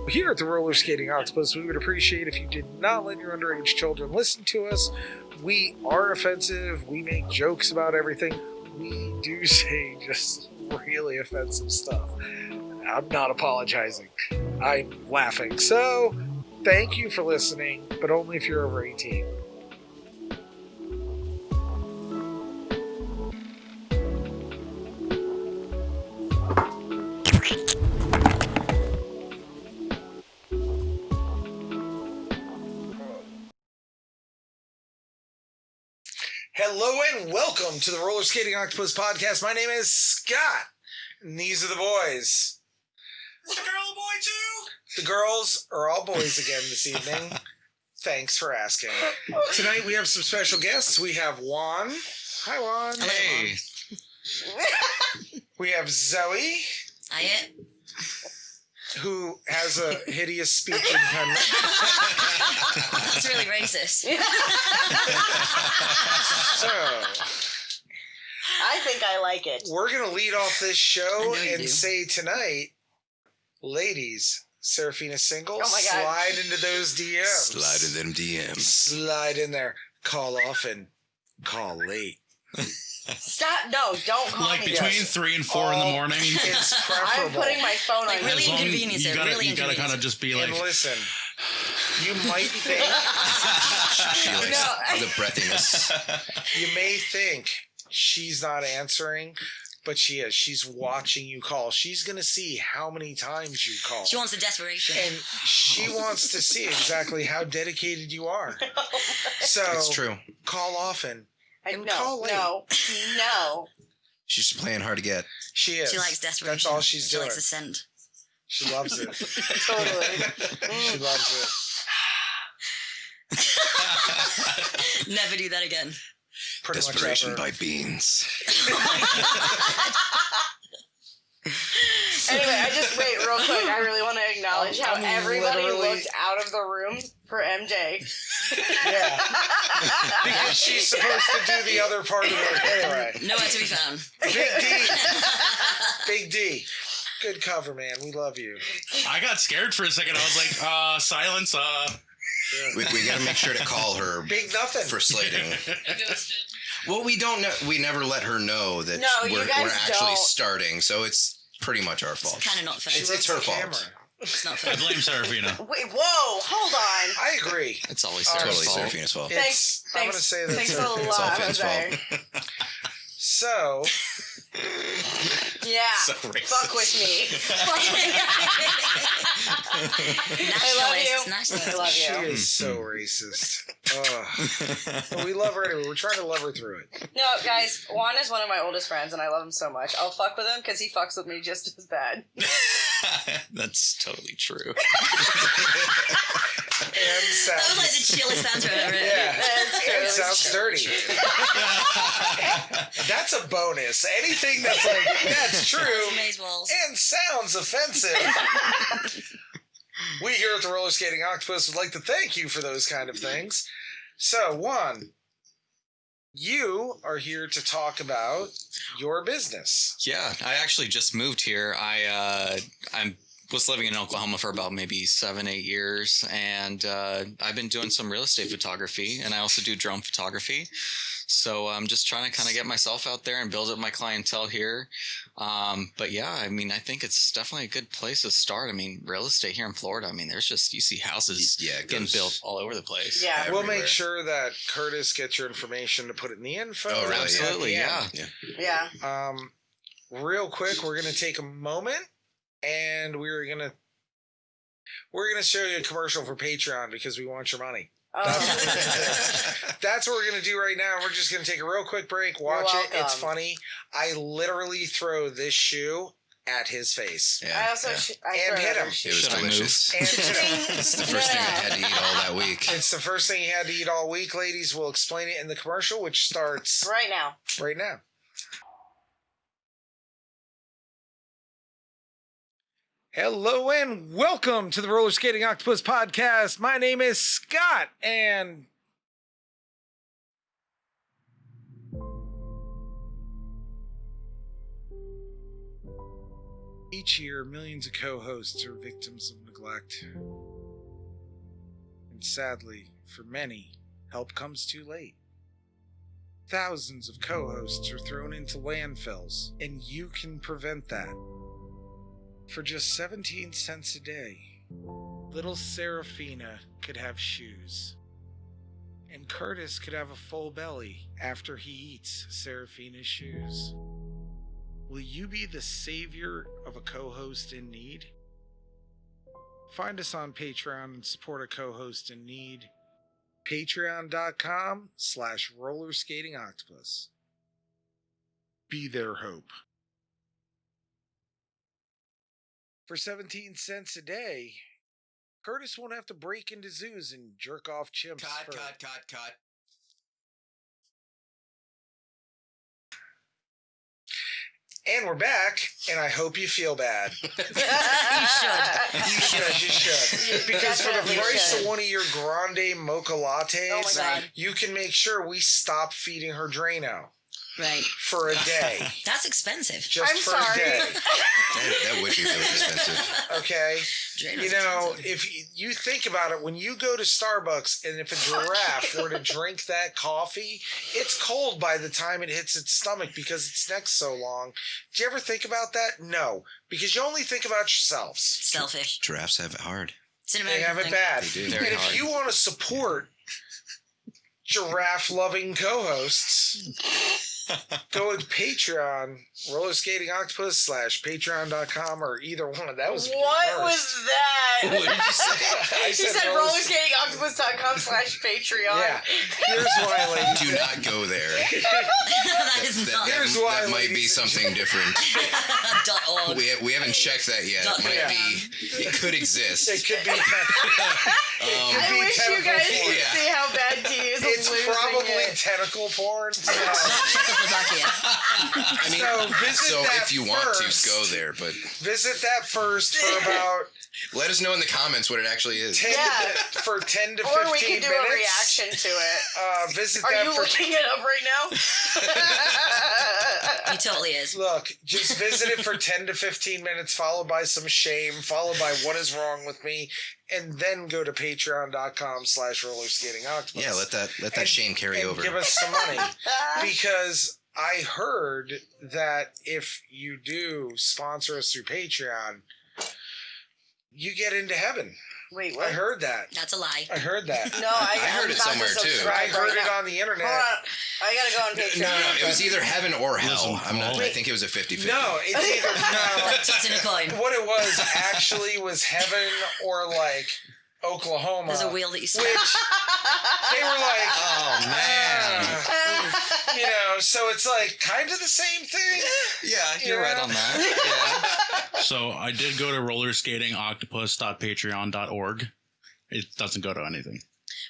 Here at the Rollerskating Octopus, we would appreciate if you did not let your underage children listen to us. We are offensive. We make jokes about everything. We do say just really offensive stuff. I'm not apologizing. I'm laughing. So, thank you for listening, but only if you're over 18. Hello and welcome to the Rollerskating Octopus podcast. My name is Scott, and these are the boys. Is the girl a boy too? The girls are all boys again this evening. Thanks for asking. Tonight we have some special guests. We have Juan. Hi, Juan. Hey. We have Zoe, Hiya. who has a hideous speech impediment. That's really racist. So, I think I like it. we're going to lead off this show I know you and do. say tonight, ladies, Serafina single, Oh my God. slide into those DMs. Slide in them DMs. Slide in there. Call often. Call late. Stop! No, don't call Like me. between Yes. 3 and 4 in the morning. It's I'm preferable. putting my phone Like, on. really As long- inconvenience you it, gotta, really you gotta inconvenience kind it. of just be like, And listen, you might think, She likes No. the breathiness. you may think she's not answering, but she is. She's watching you call. She's going to see how many times you call. She wants the desperation. And she wants to see exactly how dedicated you are. So, It's true. call often. No, call late. no. She's playing hard to get. She is. She likes desperation. That's all she's She doing. likes the scent. She loves it. Totally. She loves it. Never do that again. Pretty Desperation much ever. by beans. Anyway, wait real quick. I really want to acknowledge how I'm everybody literally- looked out of the room for MJ. Yeah. Because she's supposed to do the other part of it anyway. Nowhere to be found. Big D. Big D. Good cover, man. We love you. I got scared for a second. I was like, silence. We gotta make sure to call her Big nothing. for slating. Well, we don't know. We never let her know that No, you we're guys actually don't. starting, so it's pretty much our fault. Kind of not fair. She It's runs her the fault. camera. It's not I fair. blame Serafina. Wait, whoa, hold on. I agree. It's always Totally Sarah's Totally fault. Serafina's fault. Thanks. I'm going to say that. Thanks it's a her. It's all lot, Finn's Jose. fault. So, Yeah. So racist. Fuck with me. Nationalist. I Nationalist. love she you. is so racist. But we love her anyway. We're trying to love her through it. No, guys, Juan is one of my oldest friends, and I love him so much. I'll fuck with him because he fucks with me just as bad. That's totally true. And That was like sounds, the chillest answer I've ever heard. yeah. That's true. And sounds dirty. That's a bonus. Anything that's like, that's true. Maze walls. And sounds offensive. We here at the Rollerskating Octopus would like to thank you for those kind of things. So, Juan, you are here to talk about your business. Yeah, I actually just moved here. I was living in Oklahoma for about maybe 7-8 years, and I've been doing some real estate photography, and I also do drone photography. So I'm just trying to kind of get myself out there and build up my clientele here. But yeah, I mean, I think it's definitely a good place to start. I mean, real estate here in Florida, I mean, you see houses It getting goes built all over the place. Yeah. We'll Everywhere. make sure that Curtis gets your information to put it in the info. Oh, really? Absolutely, Yeah. yeah. Yeah. Real quick, we're gonna take a moment and we're gonna show you a commercial for Patreon because we want your money. That's what we're gonna do right now. We're just gonna take a real quick break, watch it. It's welcome. funny. I literally throw this shoe at his face. I also I And throw hit another him. shoe. It was Should I delicious. And hit him. It's the first thing I had to eat all that week. It's the first thing he had to eat all week, ladies. We'll explain it in the commercial, which starts Right now. right now. Hello and welcome to the Rollerskating Octopus podcast. My name is Scott, and Each year, millions of co-hosts are victims of neglect. And sadly, for many, help comes too late. Thousands of co-hosts are thrown into landfills, and you can prevent that. For just 17 cents a day, little Serafina could have shoes. And Curtis could have a full belly after he eats Serafina's shoes. Will you be the savior of a co-host in need? Find us on Patreon and support a co-host in need. Patreon.com/Rollerskating Octopus. Be their hope. For 17 cents a day, Curtis won't have to break into zoos and jerk off chimps. Cut. And we're back, and I hope you feel bad. You should. You should. Because for the Definitely price should. of one of your grande mocha lattes, Oh my God. you can make sure we stop feeding her Drano Right. for a day. That's expensive. Just I'm for sorry. a day. That would be really expensive. Okay? Drano's You know, expensive. if you think about it, when you go to Starbucks and if a giraffe were to drink that coffee, it's cold by the time it hits its stomach because its neck's so long. Do you ever think about that? No, because you only think about yourselves. Selfish. Giraffes have it hard. It's an They American have it thing. bad. They do. And Very if hard. you want to support giraffe-loving co-hosts, go to Patreon, Rollerskating Octopus /Patreon.com, or either one of those. What was that? What did you say? I He said rollerskatingoctopus.com/Patreon. Yeah. Here's why, ladies. Do not go there. That is not. Here's why, that might be ladies and something different. .org. We haven't checked that yet. It might Yeah. be. It could exist. It could be. I be wish you tentacle guys porn. could Yeah. see how bad D is It's losing probably it. tentacle porn. Not Czechoslovakia. I mean, So visit so that if you want first. to, go there. But Visit that first for about let us know in the comments what it actually is. 10 Yeah. for 10 to 15 Or we can do minutes. a reaction to it. Visit Are that you for. looking it up right now? He totally is. Look, just visit it for 10 to 15 minutes, followed by some shame, followed by what is wrong with me, and then go to patreon.com/rollerskating octopus. Yeah, let that And- shame carry and over. give us some money. Because I heard that if you do sponsor us through Patreon, you get into heaven. Wait, I what? heard that. That's a lie. I heard that. No, I heard it somewhere, too. I heard it on the internet. Hold on. I gotta go on Patreon. No, it was either heaven or hell. Listen, I'm not. I wait. think it was a 50-50. No, it's either no. Tossing a coin. What it was actually was heaven or like Oklahoma. There's a wheel that you spin. Which they were like, Oh man. you know, so it's like kind of the same thing. Yeah, you're right on that. Yeah. So I did go to rollerskatingoctopus.patreon.org. It doesn't go to anything.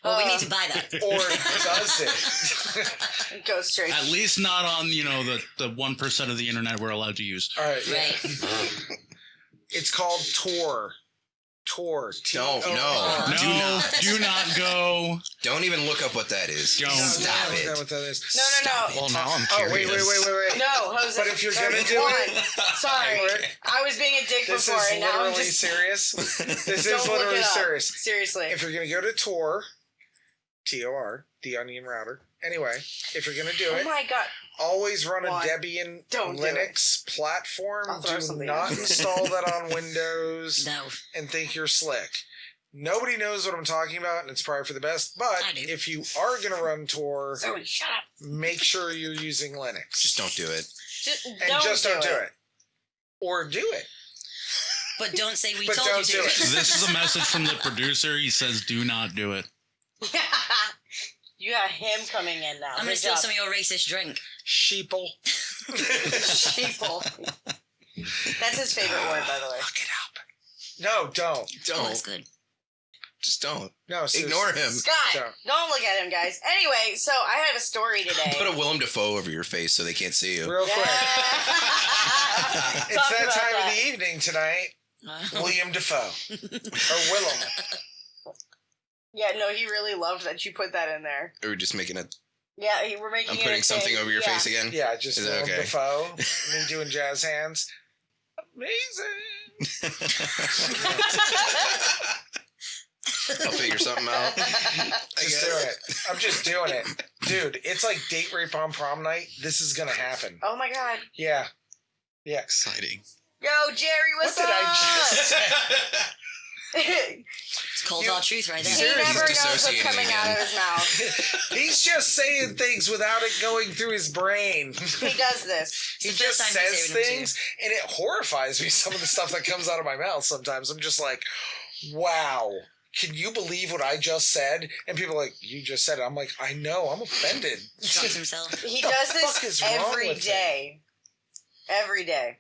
Well, we need to buy that. Or does it? Go straight. At least not on, the 1% of the internet we're allowed to use. All right. Yeah. Right. It's called Tor. Tor. Don't, T-O-R. no. No, Do not. do not go. Don't even look up what that is. Don't. Stop Is that it. what that is? No. Well, now I'm Oh, wait. curious. No, Jose. But if you're gonna do Juan, it- sorry, I was being a dick This before, is and now I'm literally just serious. This Don't is look literally it up. serious. Seriously. If you're going to go to Tor, T-O-R, the Onion Router. Anyway, if you're going to do Oh it, my god. always run a Juan, Debian don't do Linux platform. I'll throw Do something not in. install that on Windows No. and think you're slick. Nobody knows what I'm talking about, and it's probably for the best. But I do. if you are going to run Tor, Zoe, shut up. make sure you're using Linux. Just don't do it. Just and don't just do don't it. do it. Or do it. But don't say we But told you don't to. do it. This is a message from the producer. He says, do not do it. You got him coming in now. I'm going to Good steal job. some of your racist drink. Sheeple. Sheeple. That's his favorite word, by the way. Look it up. No, don't. Oh, that's Don't. good. Just don't. No, seriously. Ignore him. Scott, don't look at him, guys. Anyway, so I have a story today. Put a Willem Dafoe over your face so they can't see you. Real quick. Talk It's that about time that. of the evening tonight. William Defoe. Or Willem. Yeah, no, he really loved that you put that in there. Or we're just making a. Yeah, we're making. I'm it a putting something thing. over your Yeah. face again. Yeah, just Is that Willem okay? Defoe. Me doing jazz hands. amazing. I'll figure something out. Just do it. I'm just doing it. Dude, it's like date rape on prom night. This is going to happen. Oh my god. Yeah. Yeah. Exciting. Yo, Jerry, what's What did I up? just say? It's cold raw truth right He there. never knows what's dissociating coming out again. of his mouth. He's just saying things without it going through his brain. He does this. He It's the just first time he's says saying them to things, and it horrifies me, some of the stuff that comes out of my mouth sometimes. I'm just like, wow. Can you believe what I just said? And people are like, you just said it. I'm like, I know. I'm offended. He drops himself. He The does fuck this is wrong every with day. Every day.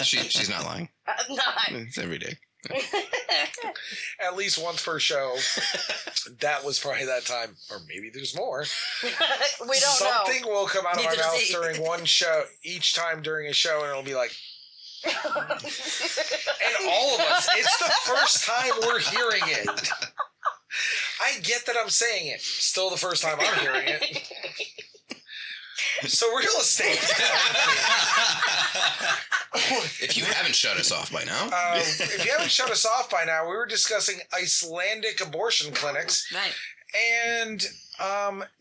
She's not lying. I'm not. It's every day. At least once per show. That was probably that time. Or maybe there's more. We don't Something will come out of my Neither does mouth he. during one show, each time during a show, and it'll be like, know. and all of us, it's the first time we're hearing it. I get that I'm saying it. Still the first time I'm hearing it. So real estate. If you haven't shut us off by now. If you haven't shut us off by now, we were discussing Icelandic abortion clinics Right. and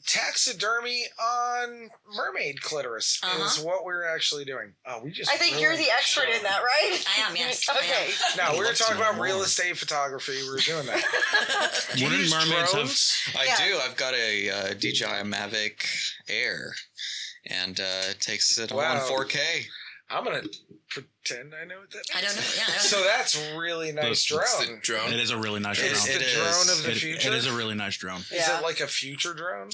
taxidermy on mermaid clitoris is what we're actually doing. Oh, we just. I think you're ruined the expert show. in that, right? I am, yes. I Okay. No, we were Love to talking know about real more. estate photography. We were doing that. Do you Wouldn't use mermaids drones? I Yeah. do. I've got a DJI Mavic Air, and it takes it all in Wow. 4K. I'm gonna pretend I know what that means. I don't know. Yeah, I don't So know. that's really nice drone. It's the drone. It is a really nice It's drone. the It drone is. of the future. It is a really nice drone. Is Yeah. it like a future drone?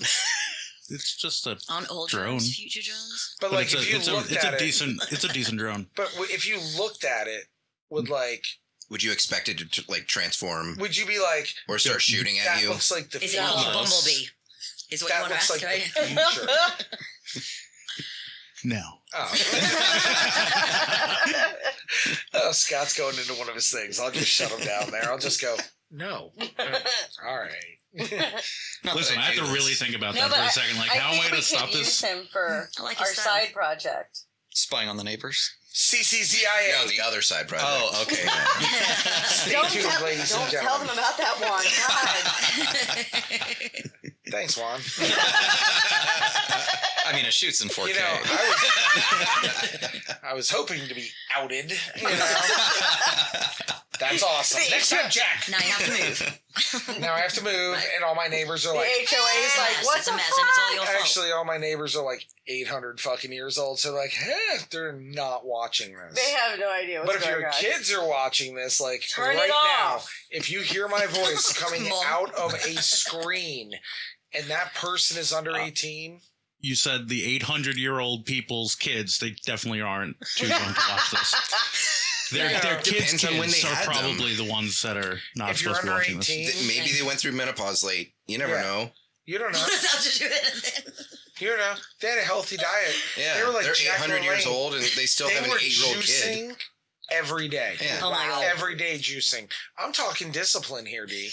It's just a On old drone. drones, future drones. But but like, it's if you a looked it's at a it, decent drone. but if you looked at it, would like, Would you expect it to like transform would you be like, or start shooting at that you? looks like the Is it future? called Almost. Bumblebee? Is what That you want to looks ask, like right? the future. No. Oh. Oh, Scott's going into one of his things. I'll just shut him down there. I'll just go, no. All right. Not Listen, that I have do to this. really think about No, that but for a second. Like, how am I think going we to stop could use this? him for I like our his style. side project. Spying on the neighbors. CCZIA. No, the other side project. Oh, okay. Stay tuned, ladies and Don't tell them gentlemen. about that one. God. Thanks, Juan. I mean, it shoots in 4K. You know, I was hoping to be outed. You know, that's awesome. Next time, Jack. Now you have to move. Now I have to move, and all my neighbors are The like. HOA is like, It's what's a the mess, and it's all fuck? your fault. Actually, all my neighbors are like 800 fucking years old, so like, they're not watching this. They have no idea what's But if going your on. kids are watching this, like Turn it right now, off. if you hear my voice coming Mom. out of a screen, and that person is under 18, You said the 800-year-old people's kids. They definitely aren't too young to watch this. Their Yeah. kids' Depends on when kids they are had them. probably the ones that are not if you're supposed to be under watching this. 18, Maybe they went through menopause late. You never Yeah. know. you don't know. What does that have to do with anything? You don't know. They had a healthy diet. Yeah, They were like they're Jack 800 years LaLanne. old and they still They have an were 8-year-old kid. juicing every day. Yeah. Oh my God. Every day juicing. I'm talking discipline here, D.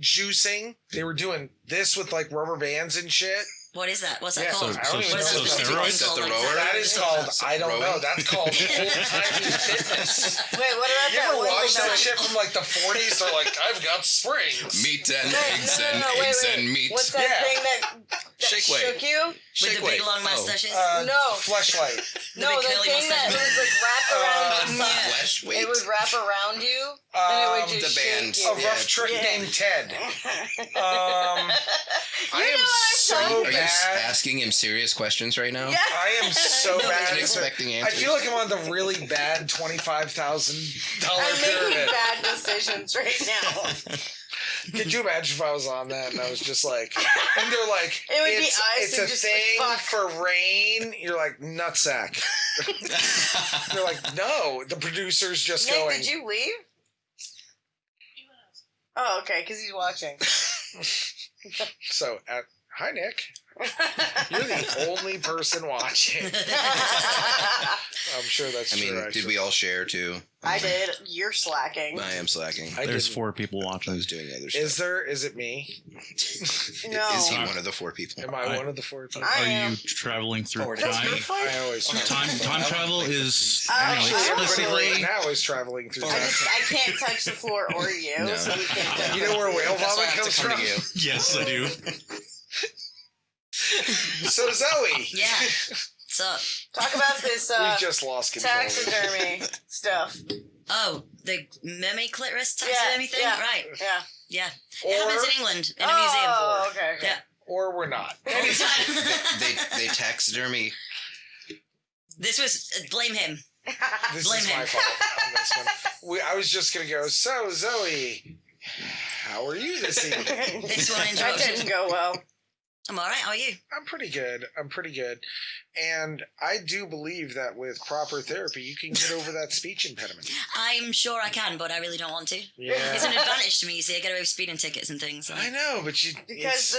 Juicing. They were doing this with like rubber bands and shit. What is that? What's that Yeah, called? I don't even What is know. that So supposed to be steroids? called? Set the Like, rower? That is called, I don't know. Rowing? That's called old-timey fitness. Wait, what about You that ever one watch thing that shit from like the 40s? They're like, I've got springs. Meat and Wait, eggs no, and no, wait, eggs wait. and meat. What's that Yeah. thing that Shake weight. shook you? With Shake the big weight. long Oh. mustaches? No. Fleshlight. The No, big the curly thing that mustache. would like wrap around. Yeah. Flesh weight. It would wrap around you, and it would just the band. shake A you. rough trick Yeah. named Ted. I You am know what I'm so talking Are you bad. asking him serious questions right now? Yeah. I am so No, bad. Wasn't at expecting I answers. feel like I'm on the really bad $25,000 I'm making pyramid. bad decisions right now. Could you imagine if I was on that and I was just like, and they're like, It would be it's, ice it's and a just thing like, fuck. for rain. You're like, nutsack. They're like, no, the producer's just Nick, going. did you leave? Oh, okay, because he's watching. So, Hi, Nick. You're the only person watching. I'm sure that's I mean, true. did we all share too? I did. You're slacking. I am slacking. There's 4 people I watching. was doing other stuff. Is there? Is it me? No. Is he one of the 4 people? Am I one of the 4 people? I Are am. you traveling through That's time? your fault. I always Time travel is Actually, everybody explicitly. right now is traveling through time. I can't touch the floor or you, No. so we can't touch You know where whale That's why I vomit have comes to come from? to you. Yes, I do. So Zoe, Yeah. So, Talk about this we've just lost control. taxidermy stuff. oh, the mermaid clitoris taxidermy thing? yeah. Right. Yeah. Yeah. It happens in England in a museum. Oh, okay. Yeah. Or we're not. Anytime. They taxidermy. This was, blame him. This Blame is him. my fault on this one. I was just gonna go. So Zoe, how are you this evening? This one That interrupted. didn't go well. I'm alright, how are you? I'm pretty good. And I do believe that with proper therapy, you can get over that speech impediment. I'm sure I can, but I really don't want to. Yeah. It's an advantage to me, you see. I get away with speeding tickets and things. I know, but you Because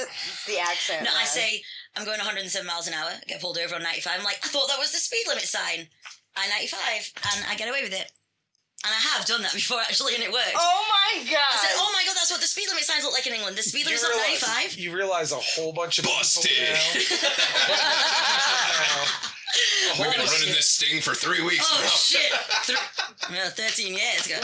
the accent. No, I man. say I'm going 107 miles an hour, get pulled over on 95. I'm like, I thought that was the speed limit sign. I-95, and I get away with it. And I have done that before, actually, and it worked. Oh my god! I said, oh my god, that's what the speed limit signs look like in England. The speed limit's not 95. You realize a whole bunch of Busted. people now. We're gonna run in this sting for 3 weeks. Oh, now. shit. 13 years ago.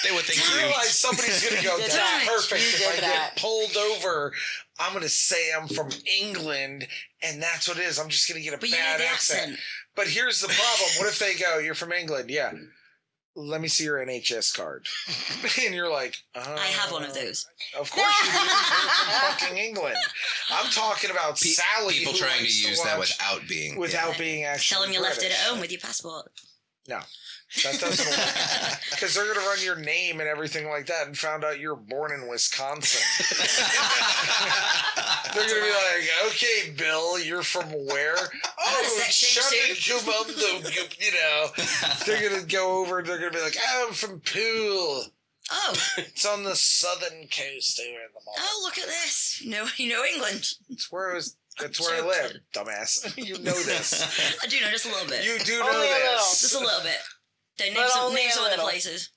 They would think You you. realize somebody's gonna go, Did that's that. perfect. You If did I that. get pulled over, I'm gonna say I'm from England, and that's what it is. I'm just gonna get a But you bad know the accent. accent. But here's the problem. What if they go, you're from England? Yeah. Let me see your NHS card. And you're like, I have one of those. Of course you do. You're from fucking England. I'm talking about Sally. People who trying to likes use that watch without being. being actually Tell them you left it at British. home with your passport. No. That doesn't work. Because they're going to run your name and everything like that and found out you're born in Wisconsin. They're going to be like, okay, Bill, you're from where? Oh, sex change shut it, you know. They're going to go over and they're going to be like, oh, I'm from Poole. Oh, It's on the southern coast there in the mall. oh, look at this. You know England. That's where I live, dumbass. You know this. I do know just a little bit. You do know Only a little. this. Just a little bit. They But name some, only name a some other little. places.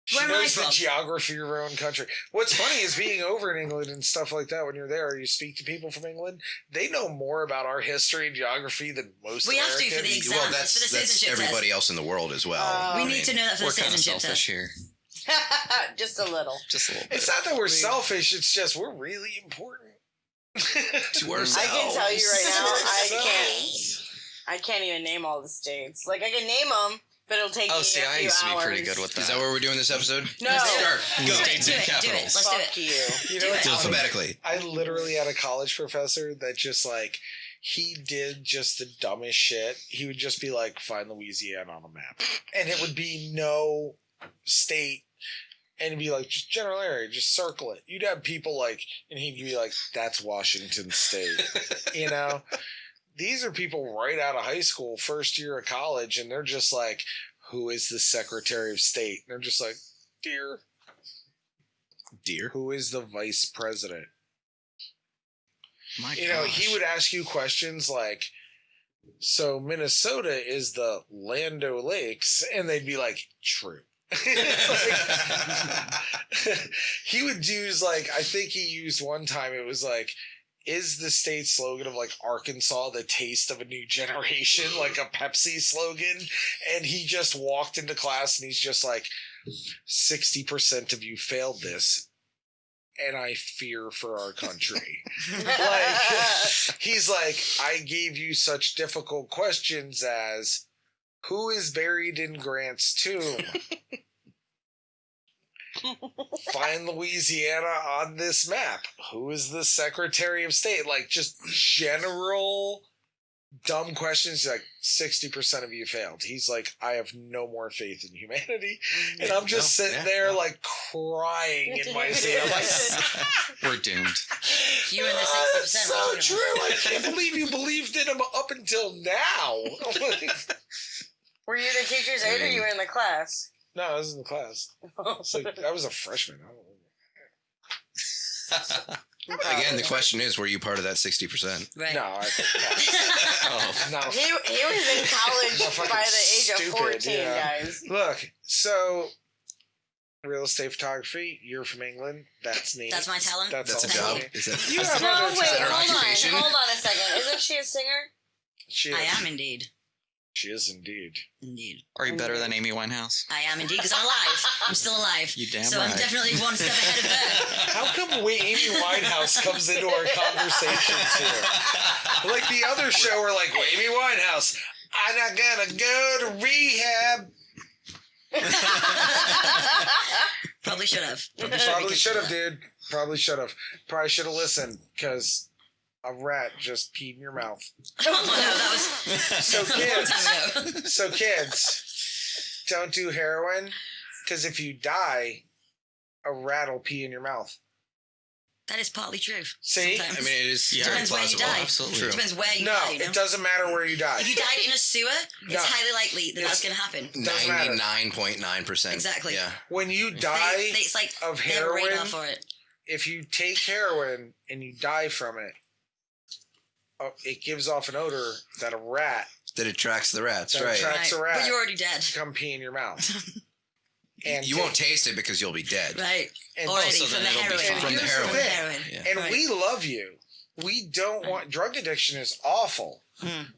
She Where am I knows the from? geography of your own country. What's funny is being over in England and stuff like that, when you're there, you speak to people from England, they know more about our history and geography than most We have to Americans. for the exam. Well, for the that's citizenship everybody test. else in the world as well. Oh. We I need mean, to know that for We're the kind of citizenship selfish test. here. Just a little. Just a little bit. It's not that we're selfish, it's just we're really important. To ourselves. I can tell you right now, Ourselves. I can't even name all the states. Like I can name them, but it'll take me Oh, see, a I few used to be hours. pretty good with that. Is that what we're doing this episode? No. Let's do it. Start. Go. Do it, States do and it, do it. capitals. Let's do Fuck it. you. You know Do what's it. funny? Alphabetically. I literally had a college professor that just like, he did just the dumbest shit. He would just be like, find Louisiana on a map. And it would be no state. And it'd be like, just general area, just circle it. You'd have people like, and he'd be like, that's Washington State. You know? These are people right out of high school, first year of college, and they're just like, who is the Secretary of State? And they're just like, dear. Dear. Who is the Vice President? My You know, gosh. he would ask you questions like, so Minnesota is the Land O'Lakes, and they'd be like, true. It's like- he would use like, I think he used one time, it was like, is the state slogan of like Arkansas the taste of a new generation, like a Pepsi slogan? And he just walked into class and he's just like, 60% of you failed this. And I fear for our country. Like, he's like, I gave you such difficult questions as, who is buried in Grant's tomb? Find Louisiana on this map. Who is the Secretary of State? Like, just general dumb questions. Like, 60% of you failed. He's like, I have no more faith in humanity. And I'm just sitting there, like, crying in my seat. I'm like, We're doomed. You were in the 60%. that's so what are you true. doing? I can't believe you believed in him up until now. Were you the teacher's aide or you were in the class? No, I was in the class. It's like, I was a freshman. I don't know. Again, the question is, were you part of that 60%? Right. No, I think Oh. no. He was in college fucking by the age of stupid, 14, yeah. guys. Look, so real estate photography. You're from England. That's neat. That's my talent. That's a also job. neat. Is that? You have No, other wait, that her talents. occupation? hold on a second. Isn't she a singer? She I is. am indeed. She is indeed. Indeed. Are you better than Amy Winehouse? I am indeed, because I'm alive. I'm still alive. You damn so I'm right. definitely one step ahead of her. How come Amy Winehouse comes into our conversations here? Like the other show, we're like, Amy Winehouse, I'm not gonna go to rehab. Probably should have. Probably should have, dude. Probably should have. Probably should have listened, because a rat just peed in your mouth. Oh, no, that was So a long kids, time ago. so kids, don't do heroin, because if you die, a rat will pee in your mouth. That is partly true. See? Sometimes. I mean, it is Yeah. very Depends where you plausible. die. Absolutely. True. Depends where you No, die, you know? it doesn't matter where you die. If you died in a sewer, No. it's highly likely that that's It's- going to happen. Doesn't matter. 99.9%. Exactly. Yeah. When you die It's like of they have a radar heroin, for it. if you take heroin and you die from it, it gives off an odor that a rat That attracts the rats, That right? attracts- a rat. But you're already dead. come pee in your mouth. And You won't taste it because you'll be dead. Right. And, Already so from then the it'll be heroin. fine. From the Here's the heroin. thing. Heroin. Yeah. and Right. we love you. We don't want drug addiction is awful.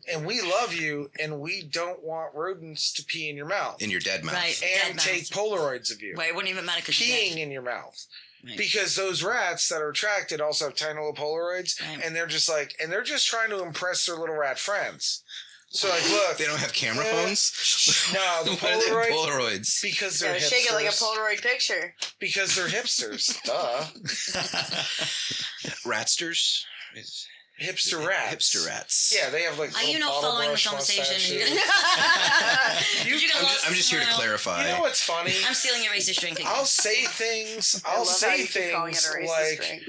And we love you, and we don't want rodents to pee in your mouth In your dead mouth. Right. and Dead take mouth. Polaroids of you Well, it wouldn't even matter because you're peeing dead. in your mouth. Right. Because those rats that are attracted also have tiny little Polaroids, Right. and they're just trying to impress their little rat friends. So like, look, They don't have camera Yeah. phones? no, the Why do they have Polaroid Polaroids? because they're Gotta hipsters. shake it like a Polaroid picture. Because they're hipsters. Duh. Ratsters? Hipster rats. Hipster rats. Yeah, they have like. Are little you not bottle following the brush conversation? mustaches. You got lost I'm just here to somewhere else. clarify. You know what's funny? I'm stealing your racist drink again. I'll say things. I I'll love how say you keep calling it things a racist like drink.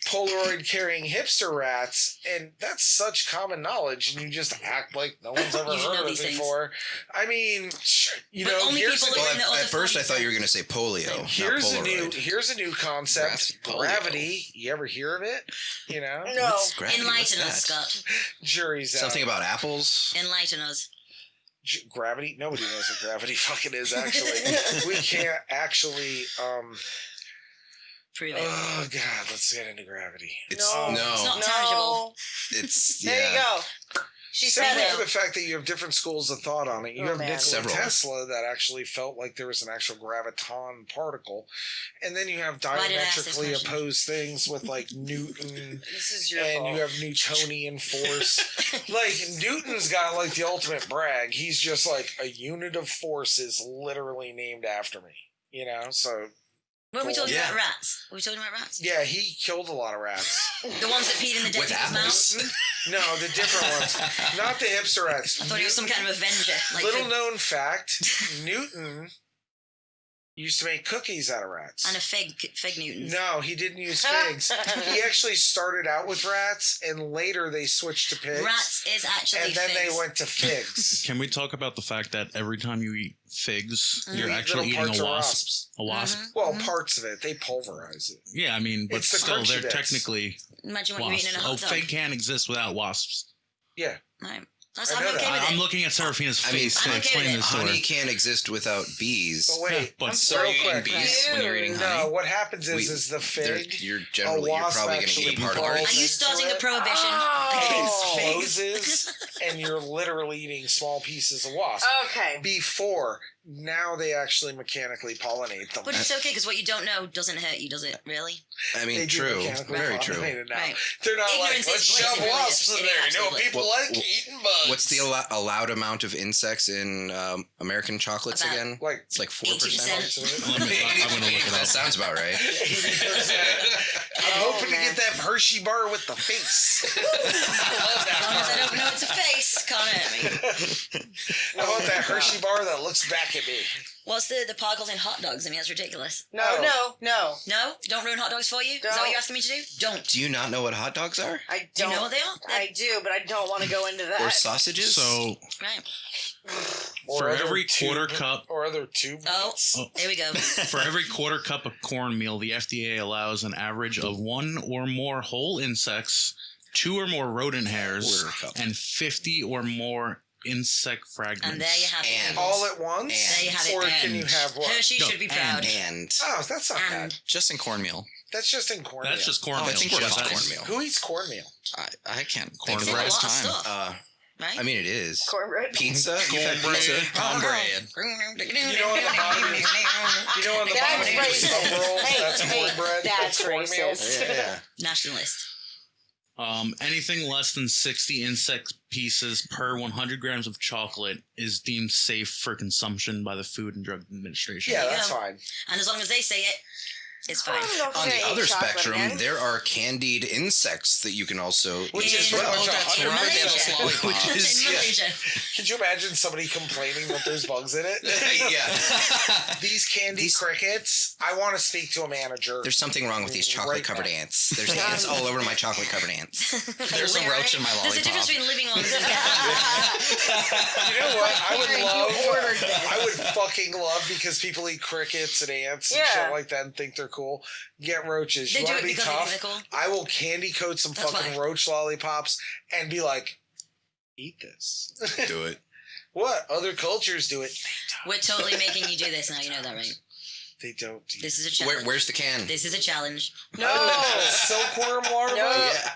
Polaroid carrying hipster rats, and that's such common knowledge, and you just act like no one's ever You should heard know of it these things. before. I mean, you But know, only here's people a, who Well, are in the at other first I 40s thought you were going to say polio. here's not a new Polaroid. here's a new concept. Raps- polio. Gravity. You ever hear of it? You know, No. What's gravity? Enlighten What's us, that? Scott. jury's out. Something about apples? Enlighten us. Gravity. Nobody knows what gravity fucking is. Actually, we can't actually. Prove it. Oh God, let's get into gravity. It's No. no. It's not No. tangible. It's There you go. She said Simply it. for the fact that you have different schools of thought on it. You Oh, have man. Nikola Several. Tesla that actually felt like there was an actual graviton particle, and then you have Why did I ask this diametrically question? opposed things with like Newton, This is your and fault. you have Newtonian force. Like Newton's got like the ultimate brag. He's just like a unit of force is literally named after me. You know, so Were we talking Yeah. about rats? Were we talking about rats? yeah, he killed a lot of rats. The ones that peed in the dead With people's apples? mouths? No, the different ones, not the hipster rats. I thought he was some kind of avenger. Like Little for- known fact: Newton used to make cookies out of rats. and a fig Newtons. No, he didn't use figs. He actually started out with rats, and later they switched to pigs. Rats is actually and then figs. they went to figs. Can we talk about the fact that every time you eat figs, you're You eat actually little eating parts a of wasp? wasps. A wasp? Well, parts of it, they pulverize it. Yeah, I mean, but It's the still, crunchy they're bits. technically Imagine what you're wasps. eating in a Oh, hot dog. fig can't exist without wasps. Yeah. Right. That's, I I'm know okay that. with I'm it. looking at Seraphina's I mean, face to I'm okay explain with it. this to her. Honey can't exist without bees. But wait, But So are you eating quick. bees when you're eating no, honey? what happens We- is the They're- fig You're generally, you're wasp probably going to actually eat a part of crawls it. Are you starting a into it. prohibition Oh. against figs? closes, and you're literally eating small pieces of wasp. Okay. Before, now they actually mechanically pollinate them. But it's okay because what you don't know doesn't hurt you, does it? Really? I mean, They do true. mechanically Very true. pollinate it now. Right. They're not Ignorance like, is let's bliss, shove it really wasps is. in It is there. You know, absolutely. people What- like eating bugs. What's the allowed amount of insects in American chocolates About- again? like It's like 80%. 4%. I'm gonna look it That up. sounds about right. 80%. I'm hoping to get that Hershey bar with the face. I love As long as I that don't know it's a face, can't hurt me. bar. I want that Hershey bar that looks back at me. What's the particles in hot dogs? I mean, that's ridiculous. No, Oh. no. No? Don't ruin hot dogs for you? Is that what Don't. you're asking me to do? Don't. Do you not know what hot dogs are? I Do you don't. know what they are? I do, but I don't want to go into that. Or sausages? So Right. For other every quarter tube- cup, or other tube Oh, meats. here we go. for every quarter cup of cornmeal, the FDA allows an average of 1 or more whole insects, 2 or more rodent hairs, Quarter cup. and 50 or more insect fragments. And there you have it. And- All at once? There you have it. Or can And- you have what? Hershey No, should be proud. And Oh, that's not bad. And Just in cornmeal. That's just in cornmeal. That's just cornmeal. I think we're Yes, fine. that's- cornmeal. Who eats cornmeal? I can't think Cornbread. of It's the a last lot of time. stuff, right? I mean, it is. Cornbread. Pizza? You've had Cornbread. pizza? Cornbread. You know on the bottom of the That's bottom of racist. sub rolls, Hey, that's hey, cornbread. that's cornmeal. racist. Yeah. Nationalist. Anything less than 60 insect pieces per 100 grams of chocolate is deemed safe for consumption by the Food and Drug Administration. Yeah, There you that's go. fine. And as long as they say it, it's fine. On the other spectrum, there are candied insects that you can also Which is In- pretty much oh, that's 100 right. percent. Malaysia. Which is, In yeah. Malaysia. Could you imagine somebody complaining that there's bugs in it? Yeah. These candy crickets, I want to speak to a manager. There's something wrong with these chocolate-covered Right now. ants. There's ants all over my chocolate-covered ants. There's a roach in my There's a difference lollipop. between living ones and You know what? I would Karen, love. you ordered this. I would fucking love because people eat crickets and ants and Yeah. shit like that and think they're cool. Get roaches. They You do want it to be because they tough? think they're cool. I will candy coat some That's fucking why. roach lollipops and be like, eat this. Do it. What? Other cultures do it. We're totally making you do this now. You know that, right? They don't do This is a challenge. Where's the can? This is a challenge. No. Silkworm larva? No. Yeah.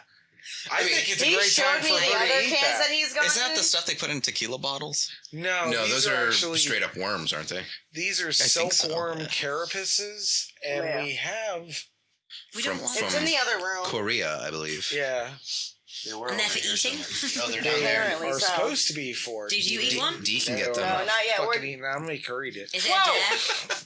I think it's a He great time showed me for the her other to eat cans that that. he's gotten. Is that the stuff they put in tequila bottles? No, No, these those are actually straight up worms, aren't they? These are think so, silkworm yeah. carapaces, and Yeah. we have We From- don't want It's from- in the other room. Korea, I believe. yeah. And they're for eating? Oh, they're They down there. Apparently are so. supposed to be for. Did you eat D, one? D can get No, them. No, not yet. Fucking We're- eating. I'm gonna make her eat it. Is it Whoa. a dare?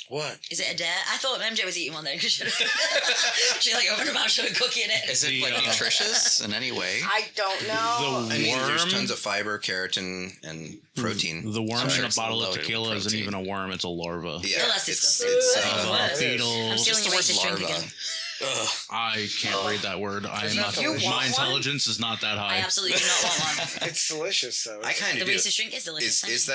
What? Is it a dare? I thought MJ was eating one then. She like opened her mouth, showed a cookie in it. Is it The, like uh, nutritious in any way? I don't know. The I mean, there's worm- tons of fiber, keratin, and protein. The worm Sure, in a it's bottle of loaded with tequila isn't protein. even a worm; it's a larva. Yeah, Oh, that's disgusting. It's, That's even worse. it is. I'm Beetles. stealing your Just the racist word drink larva. again. Ugh. I can't read that word. I am Isn't not. that delicious? My want one? intelligence is not that I high. absolutely do not want one. It's delicious though. I kind The of do. racist drink is delicious. Is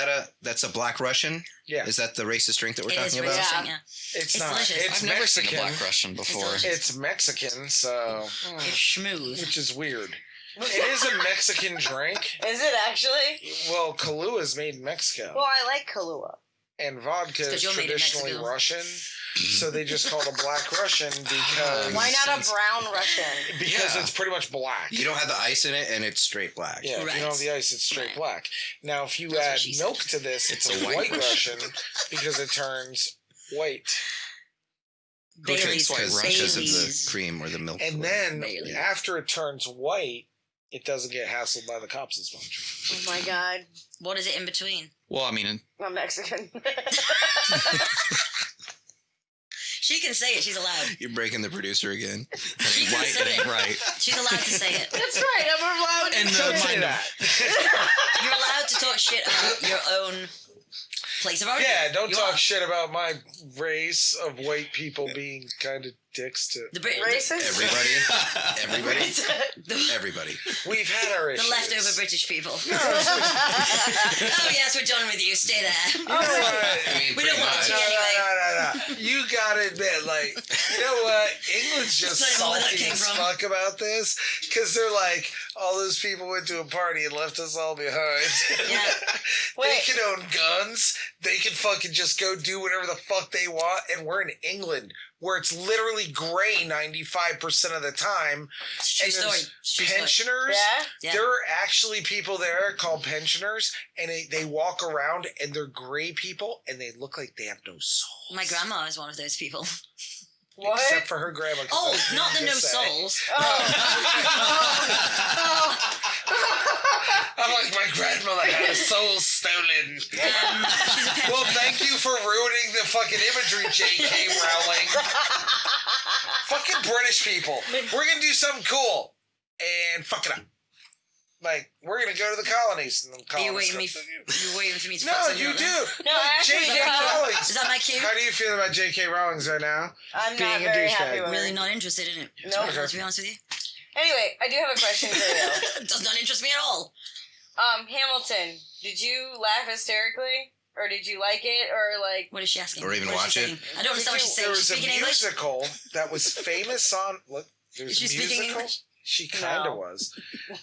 that's a black Russian? Yeah. Is that the racist drink that we're It is talking racist about? drink, yeah. It's It's not. delicious. It's I've never Mexican. seen a Black Russian before. delicious. It's Mexican, so It's smooth. which is weird. It is a Mexican drink. Is it actually? Well, Kahlua is made in Mexico, Well, I like Kahlua. and vodka It's 'cause is you're made in traditionally Mexico. Russian. So they just call it a black Russian because Why not a sense. brown Russian? because Yeah. it's pretty much black. You don't have the ice in it, and it's straight black. Yeah, if Right. you don't have the ice, it's straight Right. black. Now, if you That's what add she milk said. to this, it's a It's a white white Russian because it turns white. Who drinks Bailey's. white Because Russian? of the Baileys. cream or the milk. And then Bailey. after it turns white, it doesn't get hassled by the cops as much. Oh my god. What is it in between? Well, I mean, I'm Mexican. She can say it. She's allowed. You're breaking the producer again. She can white say ain't it. right. She's allowed to say it. That's right. I'm allowed. And Don't say that. You're allowed to talk shit about your own place of origin. Yeah, don't You talk are. shit about my race of white people being kind of dicks to. The Brit- Racist. Everybody. the, Everybody. We've had our the issues. leftover British people. Oh yes, we're done with you. Stay there. You know what? I mean, We pretty don't want much. to. No. You gotta admit, like, you know what? England's just That's not where that salty came as from. fuck about this because they're like, all those people went to a party and left us all behind. Yeah. They Wait. can own guns. They can fucking just go do whatever the fuck they want. And we're in England where it's literally gray 95% of the time. It's a true And story. there's It's a true story. pensioners. Yeah. Yeah. There are actually people there called pensioners, and they walk around and they're gray people, and they look like they have no soul. My grandma is one of those people. What? Except for her grandma. 'cause Oh, that's not what the you no say. souls. I'm like, my grandmother had a soul stolen. She's a pensioner. Well, thank you for ruining the fucking imagery, J.K. Rowling. Fucking British people. We're gonna do something cool and fuck it up. Like, we're gonna go to the colonies. And the Are you colonies waiting you're waiting for me to fuck No, something you up do. then? No, Like, actually, J.K. no. Rowling. Is that my cue? How do you feel about J.K. Rowling's right now? I'm Being not a very douchebag. happy with Really it. not interested in it. No. To be honest with you. Anyway, I do have a question for you. It does not interest me at all. Hamilton, did you laugh hysterically? Or did you like it? Or like... What is she asking? Or even What is watch she it? saying? I don't understand what she's saying. There She's was a speaking English? musical that was famous on. Look, there's Is she a speaking musical. English? She kind of No. was.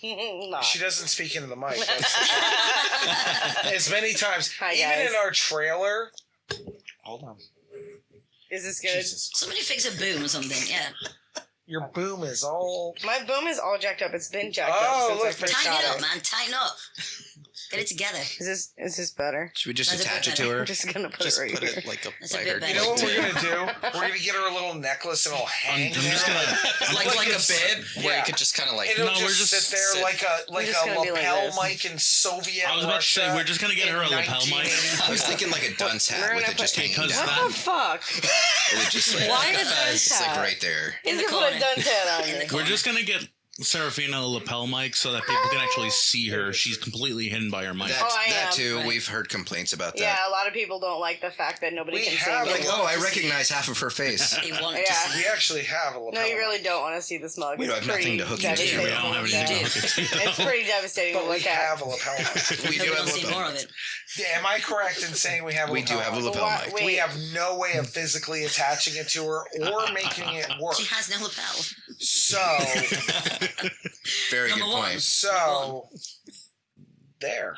No. She doesn't speak into the mic. That's as many times. Hi, Even guys. in our trailer. Hold on. Is this good? Jesus. Somebody fix a boom or something, yeah. Your boom is all. My boom is all jacked up. It's been jacked Oh, up since look, I first Tighten got it it. up, man. Tighten up. Get it together. Is this better? Should we just That's a attach bit it to better. her? I'm just gonna put Just it right put here. it like a That's a by bit her better. You know what tail. we're gonna do? We're gonna get her a little necklace and it'll hang. I'm just there. gonna. Like a it's- bid where yeah. you could just kind of like. It'll No, we're just just sit there like a just gonna be like lapel this. mic in Soviet I was about to Russia. say, we're just gonna get her a in lapel mic. 1980. I was thinking like a dunce We're hat with gonna it just put- hanging because down. What the fuck? It would just like, Why like a a fez. dunce It's like hat? right there. In the You corner. put a dunce hat on In the me. corner. We're just gonna get Serafina a lapel mic so that people can actually see her. She's completely hidden by her mic. That, Oh, I that am. too. Right. We've heard complaints about that. Yeah, a lot of people don't like the fact that nobody We can have see a Like, me. lot- oh, I recognize half of her face. They want to Yeah. see. We actually have a lapel. No, you really mic. don't want to see this mug. We don't It's have nothing pretty to hook you to. devastating. We don't have anything to do. hook it to. It's pretty devastating But to we look at. have a lapel mic. We do Nobody have wants to see more lapel of mic. it. Am I correct in saying we have a We lapel do have a mic? lapel Why- mic. wait. We have no way of physically attaching it to her or making it work. She has no lapel. So, Very Number good one. point. so there.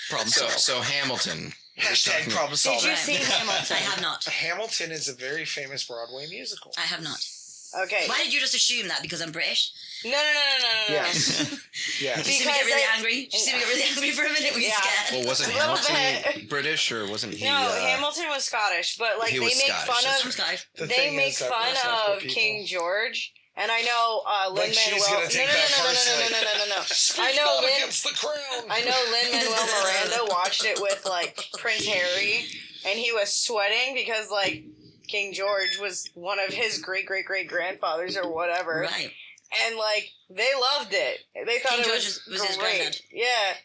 Problem solved. So Hamilton. Hashtag problem Did solved. you Right. see Hamilton? I have not. Hamilton is a very famous Broadway musical. I have not. Okay. Why did you just assume that? Because I'm British? No. Yes. Yes. Did you see me Because get really I- angry? Did you see me get really angry for a minute? Were you Yeah. scared? Well, wasn't A little Hamilton bit. British or wasn't he? No, Hamilton was Scottish, but like he they was make Scottish, fun that's I'm of Scottish. The they thing make is that fun most awful of people- King George, and I know Lin Like she's Manuel. gonna take that personally. No. Speak I know out Lin. against the crown. I know Lin Manuel Miranda watched it with like Prince Harry, and he was sweating because like King George was one of his great grandfathers or whatever, Right. and like they loved it. They thought King it George was was his great. granddad. Yeah,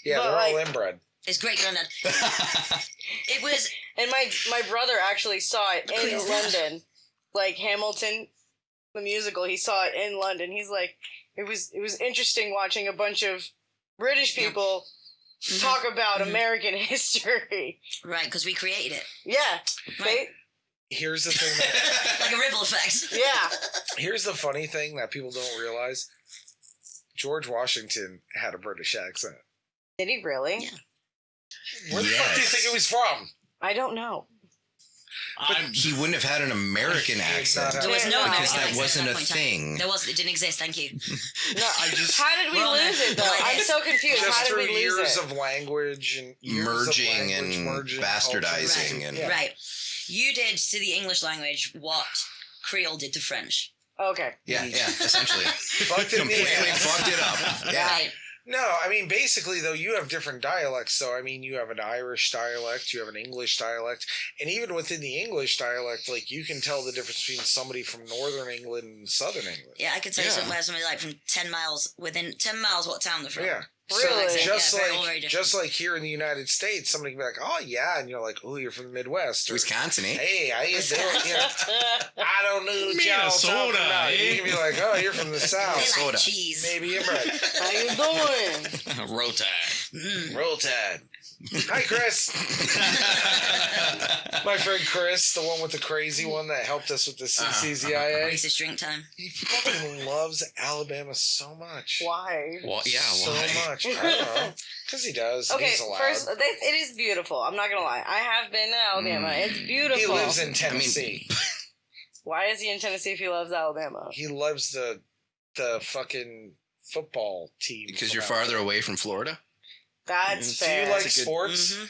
Yeah, but, they're all like- inbred. His great granddad. It was. and my brother actually saw it Who in is that? London, like Hamilton, the musical. He saw it in London. He's like, it was interesting watching a bunch of British Yeah. people Mhm. talk about Mhm. American history. Right, because we created it. Yeah, Right. Here's the thing that Like a ripple effect. yeah. here's the funny thing that people don't realize. George Washington had a British accent. Did he really? Yeah. Where the fuck do you Yes. think it was from? I don't know. He wouldn't have had an American He did not accent have- There was no Because American that accent wasn't at a that point in time. thing. There was. It didn't exist. Thank you. No, I just how did we We're on lose the- it though? like I'm this. so confused. just How did through we lose years it? of language and years Merging of language, and merging bastardizing cultures. and- yeah. Right. You did to the English language what Creole did to French. Okay. Yeah, essentially. Fucked it in the Completely ass. fucked it up. Yeah. Right. No, I mean basically though you have different dialects. So I mean you have an Irish dialect, you have an English dialect, and even within the English dialect, like you can tell the difference between somebody from northern England and southern England. Yeah, I could tell you Yeah. somewhere somebody like from 10 miles, within 10 miles what town they're from. Yeah. Really? So just Yeah, all very like different. here in the United States, somebody can be like, "Oh yeah," and you're like, "Oh, you're from the Midwest." Or, Wisconsin, eh? hey, how you doing? Wisconsin. Yeah. I don't know what y'all talking Minnesota, about. eh? You can be like, "Oh, you're from the They South." like Soda. cheese. Maybe inbred. How you doing? Roll Tide. Mm. Roll Tide. Hi, Chris. My friend Chris, the one with the crazy one that helped us with the CCZIA. Racist drink time. He fucking loves Alabama so much. Why? Well, yeah, So why? much. I don't know. Because he does. Okay, He's allowed. first, it is beautiful. I'm not gonna lie. I have been to Alabama. It's beautiful. He lives in Tennessee. Why is he in Tennessee if he loves Alabama? He loves the fucking football team. Because from you're Alabama. farther away from Florida? That's Do fair. you like That's a good- sports? Mhm.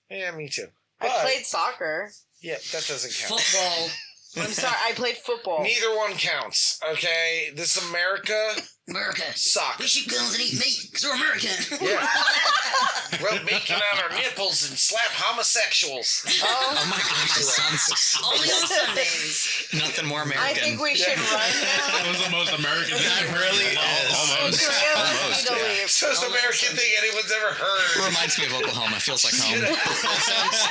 Yeah, me too. I But- played soccer. Yeah, that doesn't count. Football. I'm sorry, I played football. Neither one counts. Okay, this is America. America. Soccer. We shoot guns and eat meat because we're American. Yeah. Rub bacon on our nipples and slap homosexuals. Oh my gosh, it sounds Only on Sundays. nothing more American. I think we should run now. That was the most American thing That I've heard. really in a while. is. Almost. Three of us Almost, need to yeah. leave. So most American thing anyone's ever heard. Reminds me of Oklahoma. Feels like home.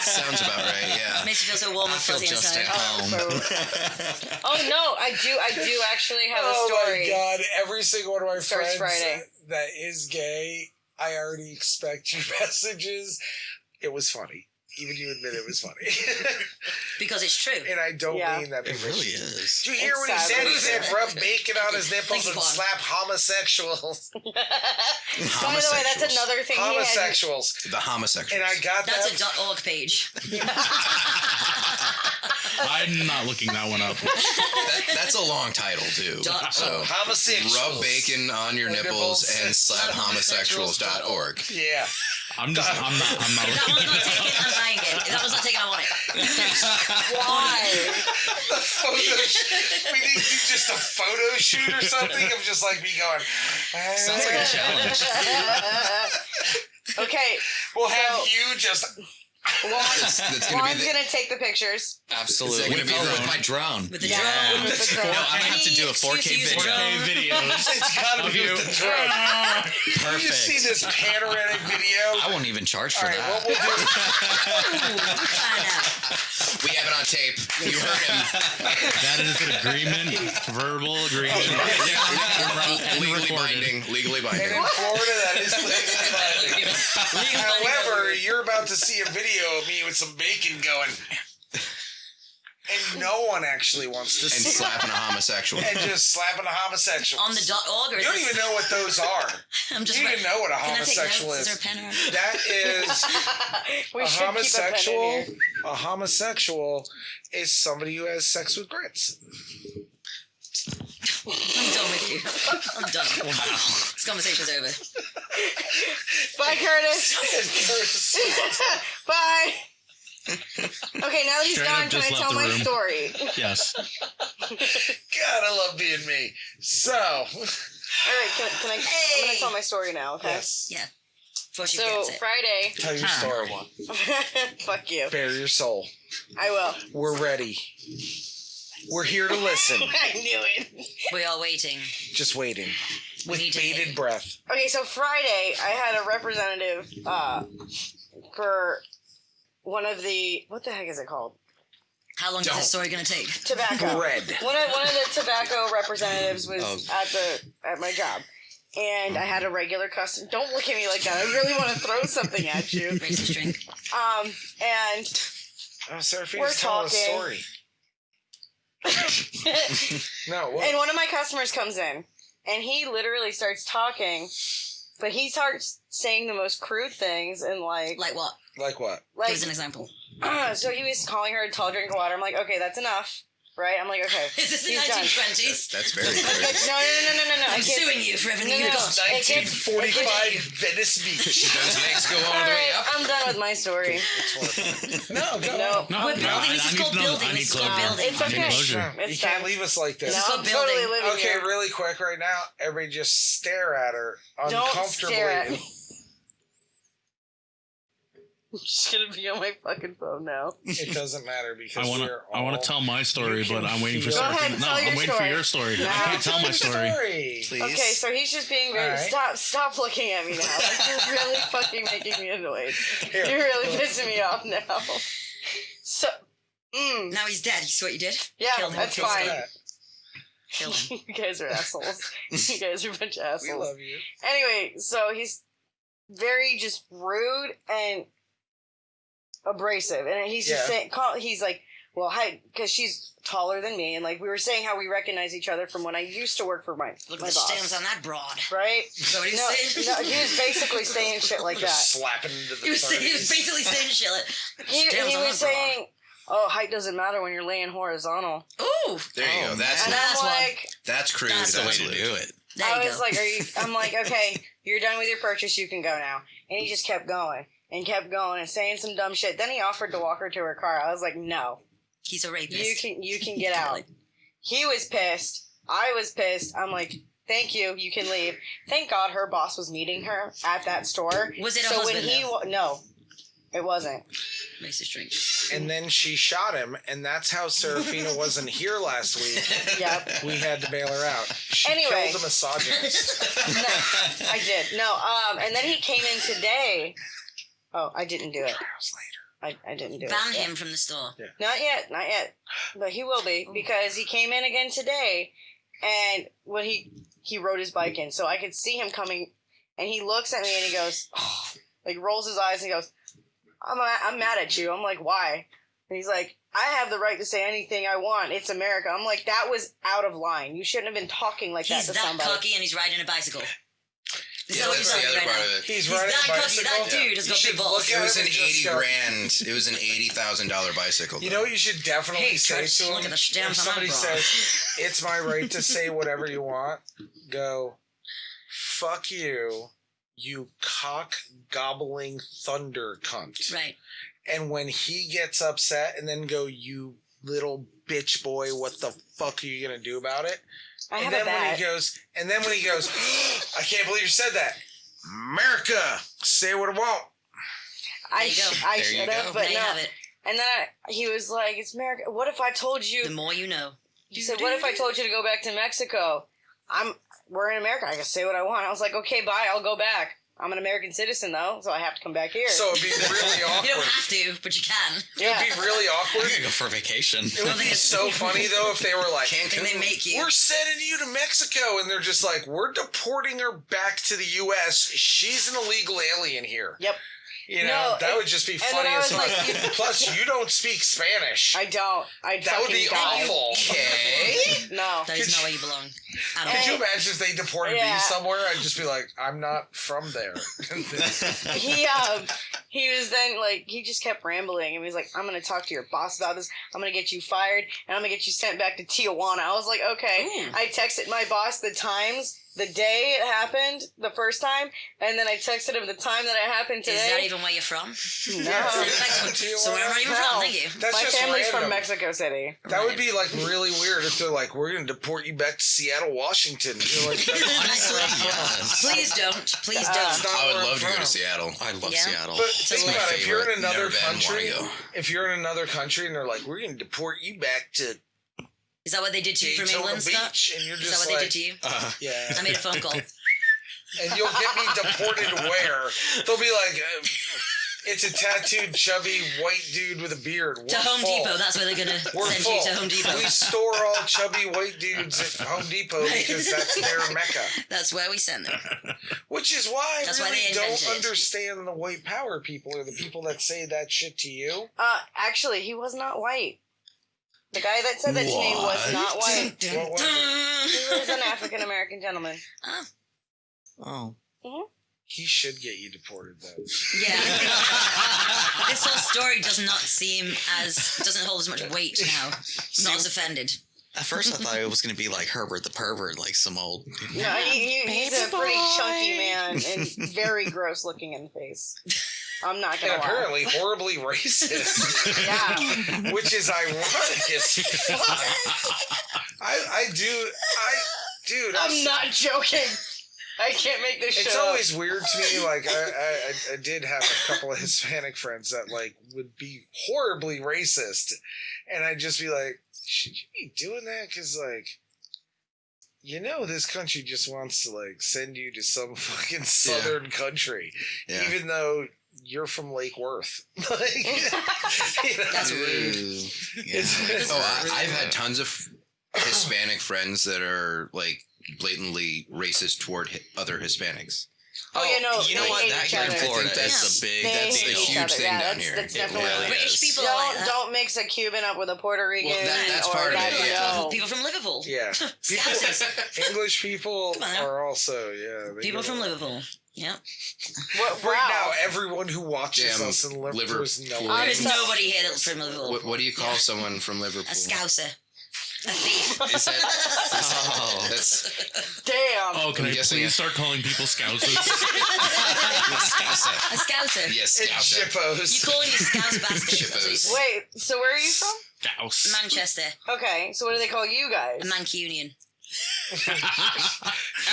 Sounds about right. Yeah. Makes you feel so warm and I feel fuzzy just inside. at home. Oh no, I do actually have a Oh story. my god! Every single one of my Starts friends Friday. that is gay, I already expect you messages. It was funny. Even you admit it was funny. Because it's true. And I don't Yeah. mean that. It really is. Did you hear what he It's said? sad. He said rub bacon on his nipples Thank you, and Juan. slap homosexuals. By the way, that's another thing he had. Homosexuals. The homosexuals. And I got That's that. a .org page. I'm not looking that one up. That's a long title too. So Homosexuals. rub bacon on your nipples and slap homosexuals.org. Yeah. I'm not If that one's looking. not taken, I'm buying it. If that one's not taken, I want it. Why? The photo we need to do just a photo shoot or something of just like me going. Sounds like a challenge. Okay, We'll have you just. That's gonna Juan's be gonna take the pictures. Absolutely. Is that gonna be With the- my drone. With the Yeah. drone. With the drone. No, I'm gonna have to do a 4K Excuse me, video. drone. videos. It's gotta Of be you. with the drone. You just see Perfect. this panoramic video. I won't even charge All for right, that. what we'll do. Find out. We have it on tape. You heard him. That is an agreement, verbal agreement, and Legally recorded. binding. Legally And binding. in Florida, that is legally binding. However, you're about to see a video of me with some bacon going, and no one actually wants to And see it. slapping a homosexual. And just slapping a homosexual. On the .org or You is don't this- even know what those are. I'm just You don't even know what a Can I take homosexual notes? Is there is. a pen around? That is We a should keep a pen in homosexual. here. A homosexual is somebody who has sex with grits. I'm done with you. I'm done. Wow. This conversation's over. Bye, Curtis. Bye. Okay, now that he's Straight gone, up can I just left tell the my room. story? Yes. God, I love being me. So, All right, can I? I'm Hey. gonna tell my story now. Okay. yes. Yeah. Before she So forgets it. Friday. Tell your story. Fuck you. Bare your soul. I will. We're ready. We're here to listen. I knew it. We are waiting. Just waiting. With need to bated hear. breath. Okay, so Friday I had a representative for one of the what the heck is it called? How long is Don't. this story going to take? Tobacco. Bread. One of the tobacco representatives was Oh. at my job. And I had a regular customer. Don't look at me like that. I really want to throw something at you. Racist drink. And Oh, Seraphine's We're telling a talking. story. No, what? and one of my customers comes in, and he literally starts talking, but he starts saying the most crude things and Like what? Like what? like Give us an example. so he was calling her a tall drink of water. I'm like, okay, that's enough, right? I'm like, okay, Is this the he's done. 1920s? That's very Like, clear. no. I'm I can't- suing you for everything No, you've no, got. It gets- 1945 Venice Beach. Those legs go all All the way right, up. I'm done with my story. No, go No. on. No, We're building. This I is need called to know. building. I need This is called closure. building. It's I need okay. closure. You It's can't done. leave us like this. No, called I'm totally building. living Okay, here. really quick right now, everybody just stare at her Don't uncomfortably. stare at me. I'm just gonna be on my fucking phone now. It doesn't matter because I want to tell my story, You can but I'm waiting for feel- Go something. ahead, No, tell I'm your waiting for story. your story. No. I can't tell my story. Please. Okay, so he's just being very. All right. Stop looking at me now. Like, you're really fucking making me annoyed. Here. You're really pissing me off now. So, Now he's dead. You see what you did? yeah, Killed him. that's What's fine. that? Kill him. You guys are assholes. You guys are a bunch of We assholes. love you. Anyway, so he's very just rude and abrasive, and he's just Yeah. saying, he's like, well, hi, because she's taller than me, and like we were saying how we recognize each other from when I used to work for my Look my at the boss, stamps on that broad. right? So what he No, was saying? no, he was basically saying shit like Just that. slapping into the He was 30s. basically saying shit like, He stamps on was that broad. saying, "Oh, height doesn't matter when you're laying horizontal," Ooh, There you go. That's and That's I'm one. like, that's crude. That's That's the way That's to do it. there I you was go. like, I'm like, okay, you're done with your purchase, you can go now. And he just kept going and kept going and saying some dumb shit. Then he offered to walk her to her car. I was like, no, He's a rapist. you can get out. He was pissed. I was pissed. I'm like, thank you, you can leave. Thank God her boss was meeting her at that store. Was it a so husband, when he though? no, It wasn't. Racist drink. And then she shot him, and that's how Serafina wasn't here last week. Yep. We had to bail her out. She Anyway. killed a misogynist. No, I did. No, and then he came in today. Oh, I didn't do it. Trials later. I didn't do Ban it. him from the store. Not yet. But he will be because he came in again today, and when he rode his bike in, so I could see him coming, and he looks at me and he goes, oh, like rolls his eyes and he goes, I'm mad at you. I'm like, why? And he's like, I have the right to say anything I want. It's America. I'm like, that was out of line. You shouldn't have been talking like He's that to that somebody. cocky and he's riding a bicycle. Is Yeah, that what that's you're the saying other right part now? of it. He's He's riding that a cocky. bicycle. That dude has You got should big balls. look It at was him an and just 80 go, grand. It was an $80,000 bicycle. You know what you should definitely Hey, say Trish, to him? look at the stamp If on somebody that bra. says, it's my right to say whatever you want, go, fuck you, you cock-gobbling thunder cunt. Right. And when he gets upset and then go, you little bitch boy, what the fuck are you going to do about it? I And have then a when bat. he goes, I can't believe you said that. America, say what I want. I There you go. I There you should go. have, There but you no. have it. And then he was like, "It's America. What if I told you?" The more you know. He said, "What if I told you to go back to Mexico? We're in America. I can say what I want." I was like, "Okay, bye. I'll go back. I'm an American citizen, though, so I have to come back here." So it'd be really You awkward. don't have to, but you can. yeah, It'd be really I'm awkward. gonna go for vacation. It would be so funny, though, if they were like, And they make you. we're sending you to Mexico. And they're just like, we're deporting her back to the U.S. She's an illegal alien here. Yep. You know, No, that and- would just be and funny then I as was fuck. like, Plus, you don't speak Spanish. I don't. That would be awful. Okay. No. That is Could not you- where you belong. At Could all. you imagine if they deported Yeah. me somewhere? I'd just be like, I'm not from there. He was then like, he just kept rambling and he was like, "I'm gonna talk to your boss about this. I'm gonna get you fired and I'm gonna get you sent back to Tijuana." I was like, okay. Ooh. I texted my boss the times, the day it happened, the first time, and then I texted him the time that it happened today. Is that even where you're from? No. So where are you No. from? Thank you. That's My just family's random. from Mexico City. That would be like really weird if they're like, we're going to deport you back to Seattle, Washington. You're like, that's Honestly, yes. Please don't. Please that's don't. not I would where love I'm to go from. to Seattle. I love Yeah. Seattle. But It's think my about it, if you're in favorite. another Never been, country, wanna go. if you're in another country and they're like, we're going to deport you back to Is that what they did to you from Daytona England, Scott? Beach, and you're Is that just what they like, did to you? yeah. I made a phone call. And you'll get me deported where? They'll be like, it's a tattooed, chubby, white dude with a beard. To We're Home full. Depot. That's where they're going to We're send full. you to Home Depot. We store all chubby white dudes at Home Depot because that's their mecca. That's where we send them. Which is why I That's why really they don't invented it. understand the white power people or the people that say that shit to you. Actually, he was not white. The guy that said that to me was not white. What was it? He was an African American gentleman. Oh. He should get you deported, though. Yeah. This whole story doesn't hold as much weight now. I'm not as offended. At first, I thought it was gonna be like Herbert the pervert, like some old. No, he's a pretty chunky man and very gross looking in the face. I'm not And gonna lie. apparently horribly racist. Yeah. Which is ironic as fuck. Dude, I'm not joking. I can't make this shit It's up. always weird to me. Like I did have a couple of Hispanic friends that like would be horribly racist, and I'd just be like, should you be doing that? Because like, you know, this country just wants to like send you to some fucking southern country, Yeah. even though you're from Lake Worth. Like, you know, That's rude. Yeah. I've had tons of Hispanic friends that are like blatantly racist toward other Hispanics. Oh, yeah, no. You know they what? hate That each here in other. Florida I think is a big. They That's hate a each huge other. thing Yeah, down that's, here. that's It definitely really British is. people are like that. Don't mix a Cuban up with a Puerto Rican. Well, that's or part of that, it, yeah. no. People from Liverpool. yeah. Scousers. English people Come on now. are also they People go- from Liverpool. Yeah. What, Right wow. now, everyone who watches Damn, us in Liverpool is Liverpool. no. There's Honestly- nobody here that's from Liverpool. What do you call someone from Liverpool? A Scouser. A thief. Is that? Oh. That's Damn. Oh, can I'm I guessing please it- start calling people scousers? A Scouser. yes, It's Scouser. Shippos. You calling me Scouse bastard? Shippos. Wait, so where are you from? Scouse. Manchester. Okay, so what do they call you guys? A Mancunian. Wait,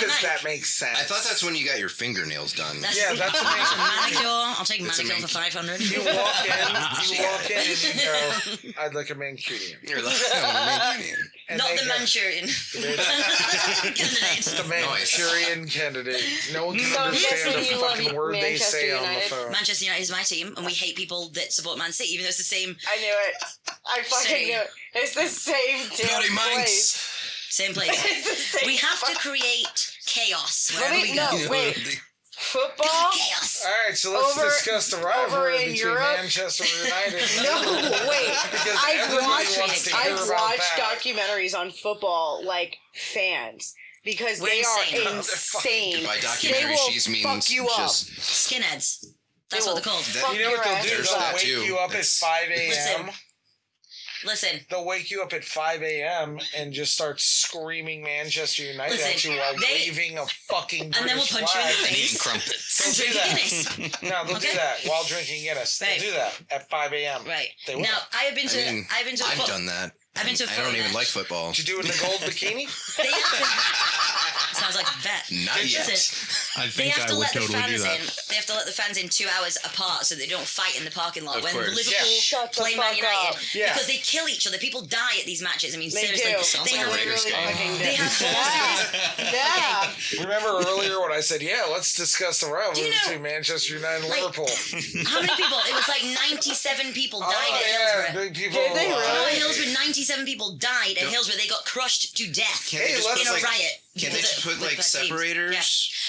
because that makes sense. I thought that's when you got your fingernails done. that's a That's a manicure. I'll take a It's a manicure for 500. You walk in and you go, I'd like a Mancunian. You're like, oh, And Not they the go, Manchurian. Candidate. The Manchurian candidate. No one can So I'm understand guessing a you love fucking word they Manchester say on the United? phone. Manchester United is my team, and we hate people that support Man City, even though it's the same I knew it. I fucking City. knew it. It's the same damn Bloody place. Manx. same place. It's the same We have to fuck- create chaos Let wherever me we go. know. Wait. Football? Chaos. All right, so let's Over- discuss the over rivalry in between Europe? Manchester United and No, Liverpool. wait. Because I've everybody watched, wants to hear I've about watched that. documentaries on football, like fans, because We're they insane. are insane. By They documentary, will she's means fuck you up. just Skinheads. That's They what will they're called. fuck You know what your they'll ass do? There's They'll that wake too. you up at 5 a.m. Listen. Listen. They'll wake you up at 5 a.m. and just start screaming Manchester United at Listen, you while they- waving a fucking And then we'll British punch you in the flag. And face. eating crumpets. And They'll drink do a that. Guinness. No, they'll Okay. do that while drinking Guinness. Right. They'll do that at 5 a.m. Right. They will. Now, I've been to I mean, a I've foot- done that. I've been to a I don't footy even match. like football. Did you do it in the gold bikini? They have to, sounds like a vet. Not yet. Listen, I they think have I to would let the totally do fans that. in. They have to let the fans in 2 hours apart so they don't fight in the parking lot Of when course. Liverpool Yeah. Shut the play Man fuck United up. Yeah. because they kill each other. People die at these matches. I mean, They seriously, do. Sounds they like a have Raiders game. fucking they do. have horses. Yeah. Remember earlier when I said, yeah, let's discuss the rivalry Do you know- between Manchester United and like, Liverpool? How many people? It was like 97 people died Oh, at yeah, Hillsborough. big people. Did they No, really? at Hillsborough, 97 people died at Hillsborough. They got crushed to death Can't they Hey, just let's in a put, like, riot. Can't they because just of- put with like their teams. separators? Yeah.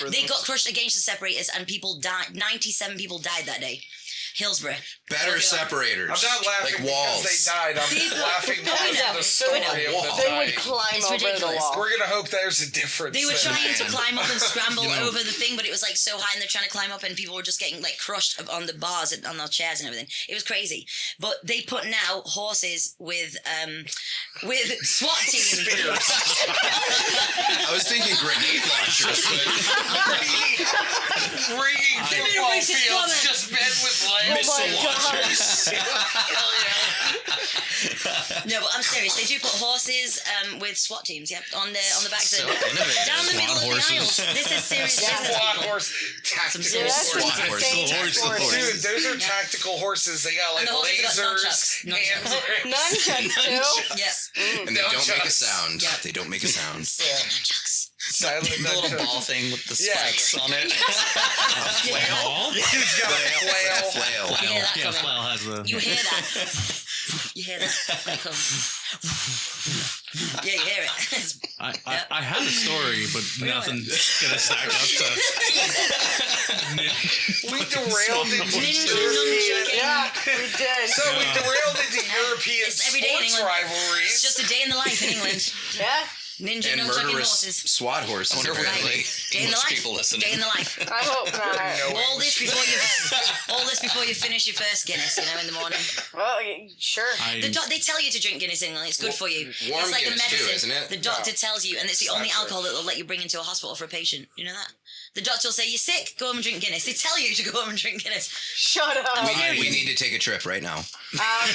For They them? got crushed against the separators, and people died. 97 people died that day. Hillsborough. Better Look it up. separators. I'm not laughing like because walls. they died. I'm They- laughing Oh, I because know. of the story I know. of the They night. would climb It's over the ridiculous. wall. We're gonna hope there's a difference. They were then. trying to Man. climb up and scramble You know- over the thing, but it was like so high, and they're trying to climb up, and people were just getting like crushed on the bars and on their chairs and everything. It was crazy. But they put now horses with SWAT teams. I was thinking grenade launchers. Freaking They made a football racist fields, comment. just men with Oh my missile God. launchers. Hell No, but I'm serious. They do put horses with SWAT teams, yeah, on the backs So of the innovative. down the middle of SWAT the horses. aisles. This is serious yeah. business, Squad people. horse, tactical serious Yeah, that's SWAT what horses. he's saying. Horses. Horses. Dude, those are tactical horses. They got like And the horses got lasers, nunchucks. hands. Nunchucks too. Yeah. And they don't make a Nunchucks. sound. Yeah. They don't make a sound. Nunchucks. Silent The little nunchucks. ball thing with the Yeah. spikes on it. Flail? Dude's got a flail. Flail. You hear that Yeah, coming? flail has the. You hear that? You hear that? Like, yeah, you hear it. It's- I had a story, but nothing's gonna stack up to. We derailed into Ninja European. nunchucking. Yeah, we did. So we derailed into European It's every day in sports England. rivalries. It's just a day in the life in England. Yeah, Ninja And nunchucking murderous horses. SWAT horses. I wonder if we're apparently. like Day in the English life. people listening. Day in the life. I hope not. No. All this before you finish your first Guinness, you know, in the morning. Well, sure. They tell you to drink Guinness in England. It's good for you. Warm It's like Guinness a medicine. too, isn't it? The doctor tells you, and it's the only Exactly. alcohol that will let you bring into a hospital for a patient. You know that? The doctor will say, "You're sick. Go home and drink Guinness." They tell you to go home and drink Guinness. Shut up. We need to take a trip right now. So are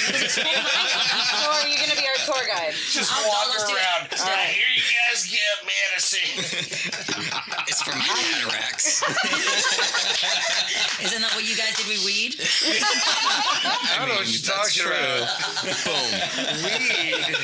you going to be our tour guide? Just Let's walk do it. around. Let's do it. Here you guys get medicine. It's for my cataracts. Isn't that what you guys did with weed? I don't know what you're That's talking true. about. Boom. Weed.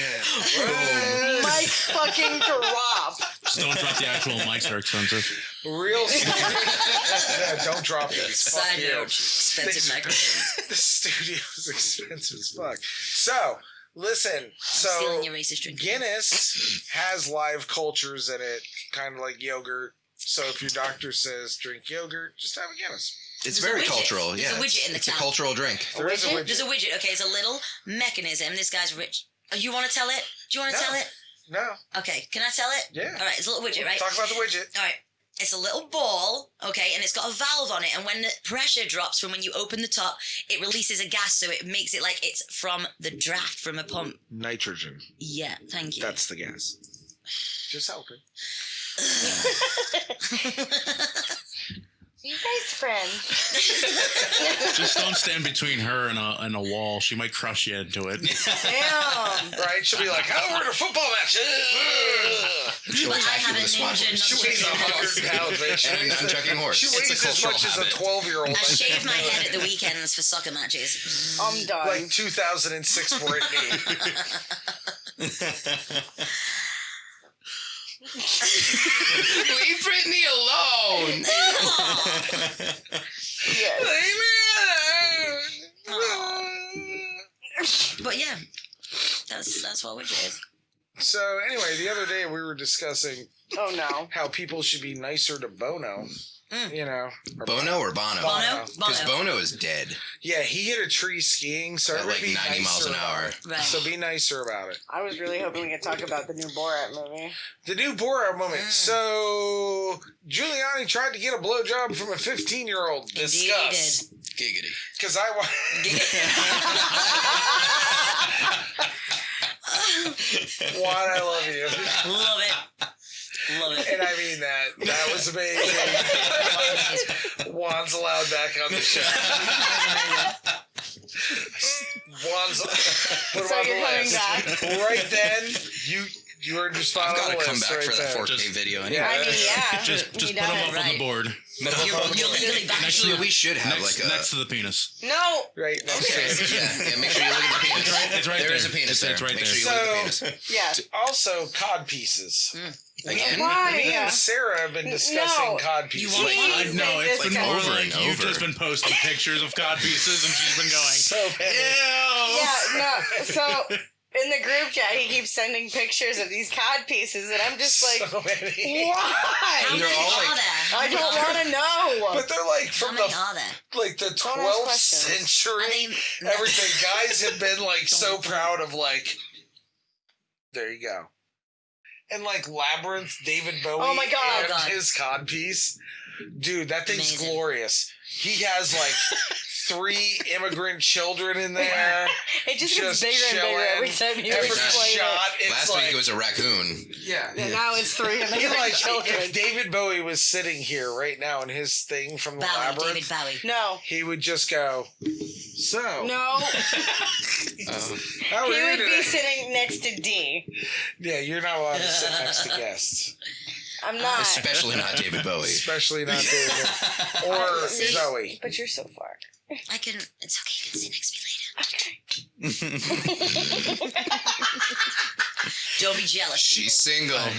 Mike fucking drop. Just don't drop the actual mics, they're expensive. Real yeah, don't drop this. Fuck Side you. note: expensive microphone. The studio's expensive as fuck. So, listen. Stealing So, your racist drink. Guinness has live cultures in it, kind of like yogurt. So, if your doctor says drink yogurt, just have a Guinness. It's There's a very widget. cultural. There's Yeah, a widget in the it's a can. cultural drink. There is a widget. There's a widget. Okay, it's a little mechanism. This guy's rich. Oh, you want to tell it? Do you want to No. tell it? No. Okay, can I tell it? Yeah. All right, it's a little widget, right? Talk about the widget. All right. It's a little ball, okay, and it's got a valve on it. And when the pressure drops from when you open the top, it releases a gas, so it makes it like it's from the draft from a pump. Nitrogen. Yeah, thank you. That's the gas. Just helping. You guys friend. Just don't stand between her and a wall. She might crush you into it. Damn. Right? She'll be like, "Oh, we're in a football match." She'll But I attack you have a with a swat ninja horse. She weighs 100 pounds, man. She And weighs I'm checking horse. She It's weighs a as cultural much as a habit. 12-year-old. I shave my head at the weekends for soccer matches. I'm done. Like 2006 Britney. Leave Brittany alone. Yes. But yeah, that's what we did. So anyway, the other day we were discussing Oh no. how people should be nicer to Bono. You know, Bono or Bono? Bono? Because Bono is dead. Yeah, he hit a tree skiing, so At everybody like be 90 miles nicer an hour. about it. Right. So be nicer about it. I was really hoping we could talk about the new Borat movie. The new Borat moment. So Giuliani tried to get a blowjob from a 15-year-old. Indeed he Discuss. Giggity. Because I want. Juan, I love you. Love it. Love it. And I mean that. That was amazing. Juan's allowed back on the show. Juan's put him So on the you're coming list. back. Right then, you earned your spot I've on got the to come list back right for that there. 4K video anyway. Yeah. I mean, yeah. Just he put them does. up on the Right. board. You're legally back. Actually, we should have Next, like a. next to the penis. No. Right next Okay. to it. Yeah, make sure you look at the penis. It's right There there. is a penis It's there. right Make there. sure you look at the penis. Yeah. Also, cod pieces. Again? Why? Me and Sarah have been discussing No. cod pieces. want- Please No, make it's this been guy- more over like and you've over. just been posting pictures of cod pieces and she's been going, So many. Yeah, no. So in the group chat, he keeps sending pictures of these cod pieces, and I'm just like, So many. How why? many they're all are like- there? I don't want to know. But they're like How from many the are there? like the Don't ask 12th questions. century. Are they? Everything. Guys have been like so proud of like. There you go. And like Labyrinth, David Bowie. Oh my God. and Oh God. his cod piece, dude. That thing's Amazing. glorious. He has like 3 immigrant children in there. It just gets Just bigger and bigger chilling. every time you Every explain shot, it. it's Last like week it was a raccoon. yeah. And now it's 3 and He then like children. if David Bowie was sitting here right now in his thing from the Bowie, Labyrinth, David Bowie. No. he would just go. So No. how are He you would be today? sitting next to D. Yeah, you're not allowed to sit next to guests, I'm not. Especially not David Bowie. especially not David or See? Zoe. But you're so far. I can. It's okay. You can sit next to me later. Don't be jealous. She's single. How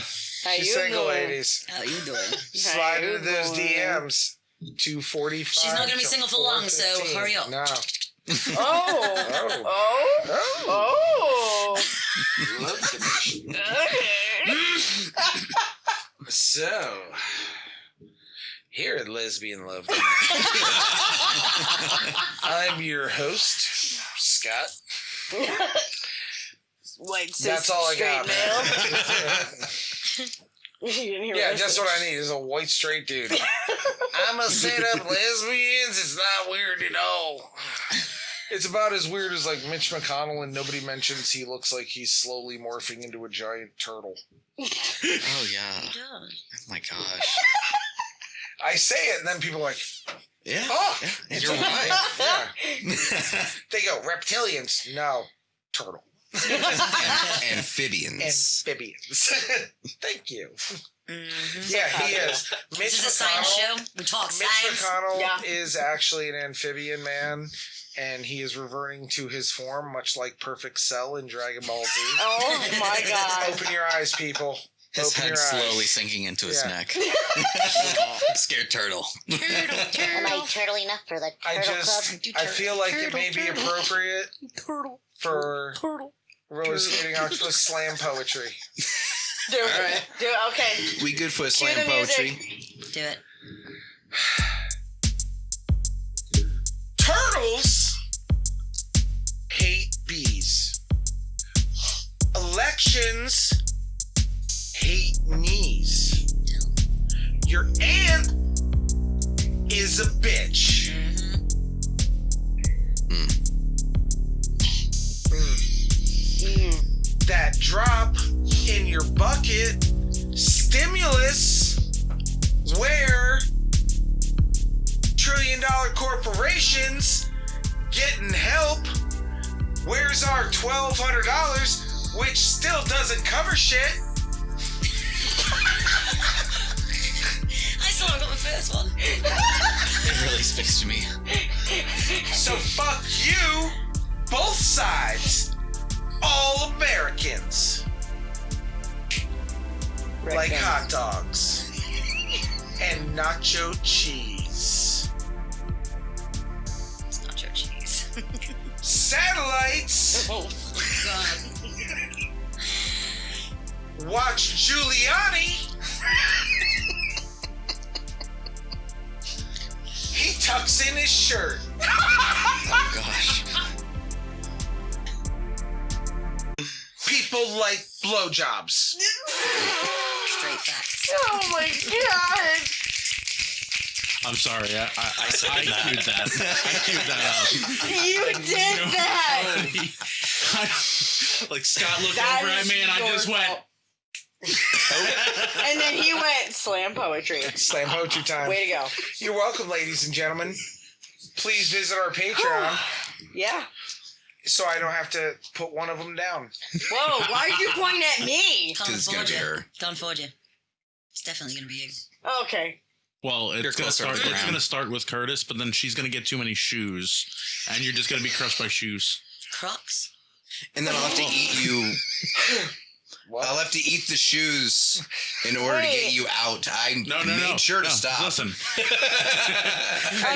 She's you single, doing? ladies. How you doing? Slide you into those doing? DMs. 245. She's not gonna be single for long, so 415. hurry up. No. Oh. Oh. Oh. Oh. Oh. Love connection. Okay. So, here at Lesbian Love, I'm your host, Scott. White cis That's all I straight got, male. man. You didn't hear Yeah, what I just said. what I need is a white straight dude. I'm a set up lesbians. It's not weird at all. It's about as weird as like Mitch McConnell, and nobody mentions he looks like he's slowly morphing into a giant turtle. Oh yeah. Yeah. Oh my gosh. I say it, and then people are like, Yeah. "Oh, Yeah, it's you're a- right. Yeah. They go reptilians. No, turtle. Amphibians. Amphibians. Thank you. Mm-hmm. Yeah, he is. Mitch This is a science McConnell. show. We talk Mitch science. McConnell Yeah. is actually an amphibian man, and he is reverting to his form, much like Perfect Cell in Dragon Ball Z. Oh my god. Open your eyes, people. His Open head your slowly eyes. sinking into his Yeah. neck. Scared turtle. Am I turtle enough for the I turtle just, club? I feel like it may be appropriate Turtle. for Turtle. Rollerskating Octopus slam poetry. Do it. All right. Do it. Okay. We good for a Cue slam the poetry? music. Do it. Turtles hate bees. Elections hate knees. Your aunt is a bitch. That drop in your bucket, stimulus, where trillion situations, getting help. Where's our $1,200, which still doesn't cover shit? I still haven't got my first one. It really speaks to me. So fuck you, both sides, all Americans. Like hot dogs and nacho cheese. It's not your cheese. Satellites. Oh, God. Watch Giuliani. He tucks in his shirt. Oh gosh. People like blowjobs. Straight facts. Oh my god! I'm sorry. I queued that. I queued that up. You did that! Like Scott looked That over at is me and I your just went. fault. And then he went slam poetry. Slam poetry time. Way to go. You're welcome, ladies and gentlemen. Please visit our Patreon Yeah. so I don't have to put one of them down. Whoa, why did you point at me? Can't It's gonna afford be you. her. Can't afford you. It's definitely going to be you. Okay. Well, You're it's gonna closer to start. the It's ground. gonna start with Curtis, but then she's gonna get too many shoes, and you're just gonna be crushed by shoes. Crocs? And then I'll have to eat you. I'll have to eat the shoes in order to get you out. I No, made sure to no, stop. Listen, I'm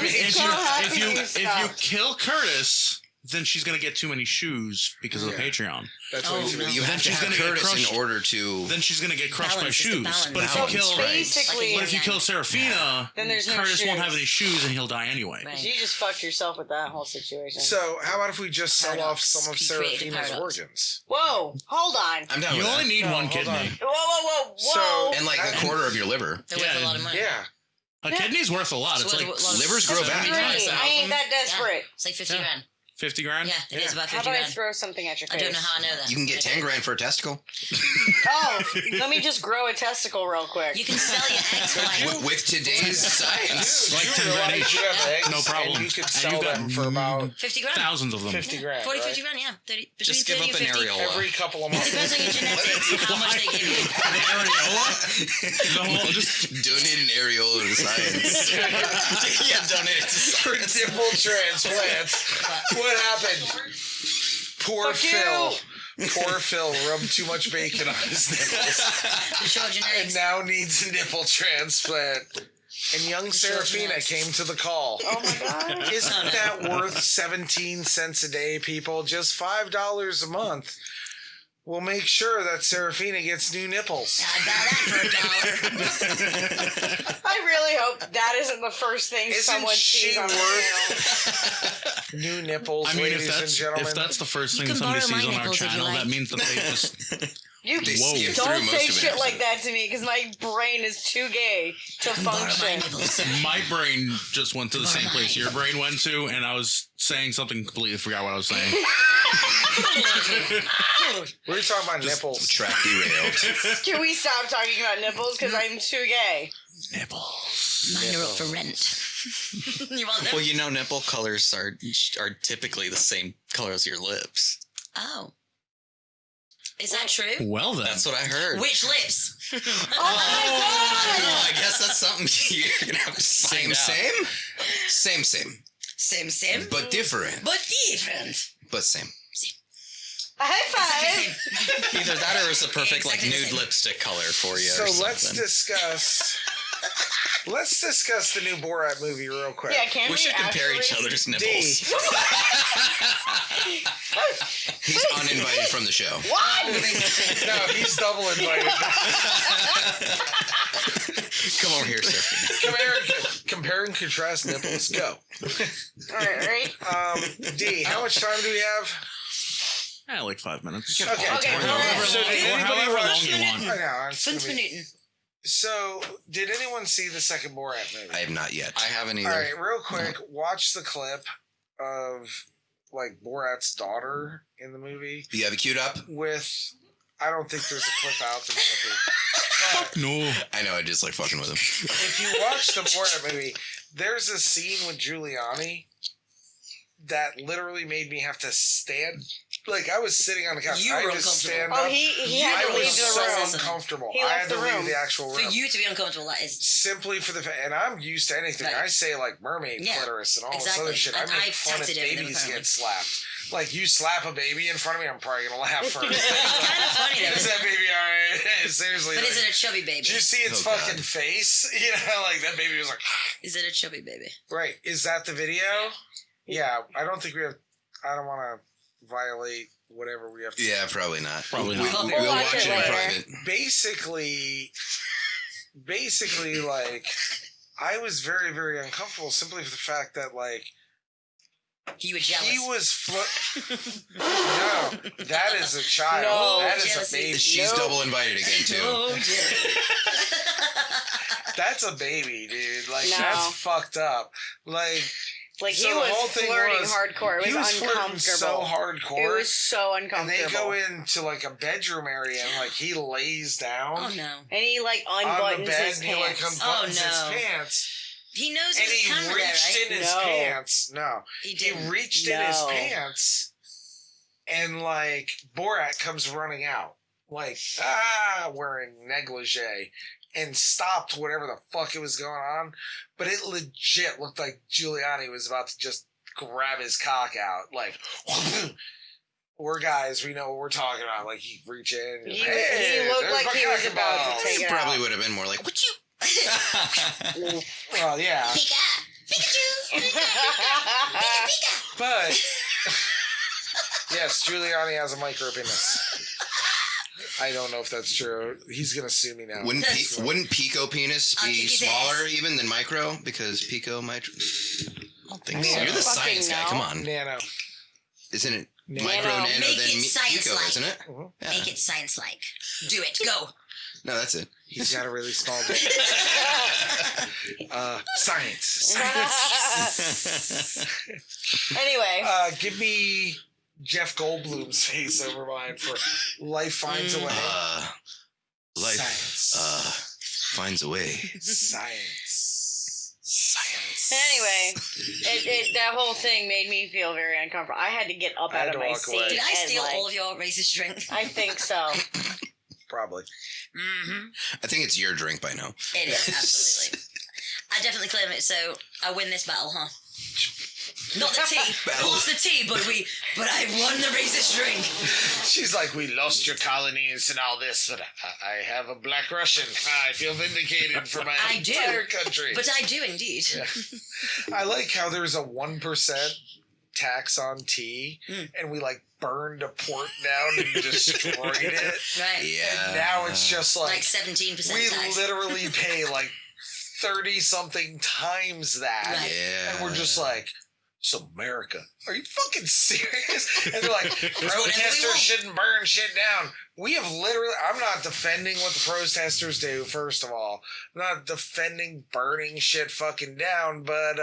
so happy you if you stopped. kill Curtis, then she's gonna get too many shoes because of the Patreon. That's Oh, what he's no. You Then have to she's have gonna get Curtis crushed. in order to. Then she's gonna get crushed Balance, by it's the shoes. balance. But if you Balance, kill, right. Basically, but if you kill Serafina, Then there's no Curtis won't shoes. have any shoes and he'll die anyway. Right. you just fucked yourself with that whole situation. So how about if we just sell off Paradox. some of He created Serafina's paradox. organs? Whoa, hold on. I'm down You with only that. need No, one hold kidney. on. Whoa. So- And like a quarter of your liver. They're worth a lot of money. Yeah. A kidney's worth a lot. It's It's worth like a lot of- livers grow back. Great. I ain't that desperate. It's like 50 Yeah. grand. 50 grand. Yeah, it is about How 50 about I grand. throw something at your I face? don't know how I know that. You can get 10 grand for a testicle Oh, let me just grow a testicle real quick. You can sell your eggs for like... with today's science. Like you 10 grand realize each. you have eggs No problem. And you could And sell you've got them for about 50 grand. thousands of them. 50 grand. 40, right? 50 grand, yeah. 30, between Just give 30 up and an 50. areola. Every couple of It depends months. on your genetics and how much they give you. The areola? The whole, just Donate an areola to science. Yeah, donate it to For nipple transplants. What happened? Poor Fuck Phil. Poor Phil rubbed too much bacon on his nipples The short and genetics. now needs a nipple transplant. And young Serafina genetics. came to the call. Oh my god. Isn't that worth 17 cents a day, people? Just $5 a month. We'll make sure that Serafina gets new nipples. I'd buy that for $1. I really hope that isn't the first thing Isn't someone she sees on the worth- channel. New nipples, I mean, ladies if and gentlemen. that's the first You thing can somebody borrow sees my on our nipples if you channel, like. that means that they just You They Whoa. skip through don't most say of it. shit like that to me because my brain is too gay to Borrow my function. nipples. my brain just went to the same Borrow place mine. your brain went to, and I was saying something completely forgot what I was saying. We were talking about nipples. Track derailed. Can we stop talking about nipples because I'm too gay? Nipples. Mine are up for rent. You want them? Well, you know, nipple colors are typically the same color as your lips. Oh. Is that true? Well then, That's what I heard. Which lips? Oh my Oh, I guess that's something you're gonna have to find Same, out. same. Same. Same. But different. But different. But same. god! High five! Same. Either that or it's a perfect Exactly the nude same. lipstick color for you. So or let's something. discuss. Let's discuss the new Borat movie real quick. Yeah, can we We should compare each actually- other's D. nipples. He's uninvited from the show. What? No, he's double invited. Come over here, Sophie. Compare and contrast nipples. Go. Alright, ready? D, how much time do we have? like 5 minutes. Okay. Okay, Or alright. So did or anybody however long watch? you want. I know. It's gonna 5 be- Minuten. So, did anyone see the second Borat movie? I have not yet. I haven't All either. right, real quick, watch the clip of like Borat's daughter in the movie Do you have it queued up? with. I don't think there's a clip out there. But No. I know. I just like fucking with him. if you watch the Borat movie, there's a scene with Giuliani that literally made me have to stand. Like, I was sitting on the couch. You I were had to stand Oh, up. he had I to was leave the so room. uncomfortable. He I left had to the leave room. the actual For room. you to be uncomfortable, that is Simply for the fact, and I'm used to anything. Right. I say like mermaid Yeah, clitoris and all exactly. this other shit. And I make I've fun of tattooed everything, babies apparently. get slapped. Like, you slap a baby in front of me, I'm probably gonna laugh first. It's kind of funny though. Is that baby alright? Seriously. But like, is it a chubby baby? did you see its Oh, fucking God. face? You know, like that baby was like, Is it a chubby baby? right. Is that the video? Yeah, I don't think we have. I don't want to violate whatever we have to. Yeah, probably not. Probably We- not. We'll We'll watch it in later. private. Basically, like, I was very, very uncomfortable simply for the fact that, like, You were jealous. he was No, that is a child. No, that is jealousy. a baby. She's Nope. double invited again, too. Oh, jealous. That's a baby, dude. Like, No. that's fucked up. Like, Like, So he the whole was thing flirting was- hardcore. It he was was flirting uncomfortable. so hardcore. It was so and they uncomfortable. go into like a bedroom area and like he lays down Oh no. And he, like, on the unbuttons bed his and he like pants. unbuttons Oh, no. his pants He knows and there's a he camera there, reached right? in his No. pants. No, He he didn't. reached in his No. pants and like Borat comes running out like wearing negligee and stopped whatever the fuck it was going on, but it legit looked like Giuliani was about to just grab his cock out like we're guys, we know what we're talking about. Like he reach in and He there's looked like my he was cock about to and take It it probably out. would have been more like, what you? balls. Well, yeah, Pika! Pikachu! Pika! but yes, Giuliani has a micro penis. I don't know if that's true. He's gonna sue me now. Wouldn't Pico penis I'll be kick his smaller ass. even than micro? Because Pico might. I don't think so. Nano. You're the Fucking science guy. no. Come on. Nano. Isn't it Nano. micro, nano, Make then it Pico, science-like. isn't it? Mhm. Yeah. Make it science-like. Do it. Go. No, that's it. He's got a really small dick. Science. Anyway, Give me Jeff Goldblum's face over mine for Life Finds a Way. Life Science. finds a way. Science. Science. anyway, that whole thing made me feel very uncomfortable. I had to get up I had out to of my walk seat. away. Did I and, steal like, all of your racist drink? I think so. Probably. Mm-hmm. I think it's your drink by now. It is, absolutely. I definitely claim it, so I win this battle, huh? Not the tea. Battle. Lost the tea, but I won the racist drink. She's like, we lost your colonies and all this, but I have a black Russian. I feel vindicated for my I do. entire country. But I do indeed. Yeah. I like how there's a 1% tax on tea, and we like burned a port down and destroyed it. Right. Yeah. And now it's just Like like 17% we tax. literally pay like 30 something times that. Right. Yeah. And we're just like, it's America. Are you fucking serious? And they're like, whatever we protesters want. shouldn't burn shit down. We have literally, I'm not defending what the protesters do, first of all. I'm not defending burning shit fucking down, but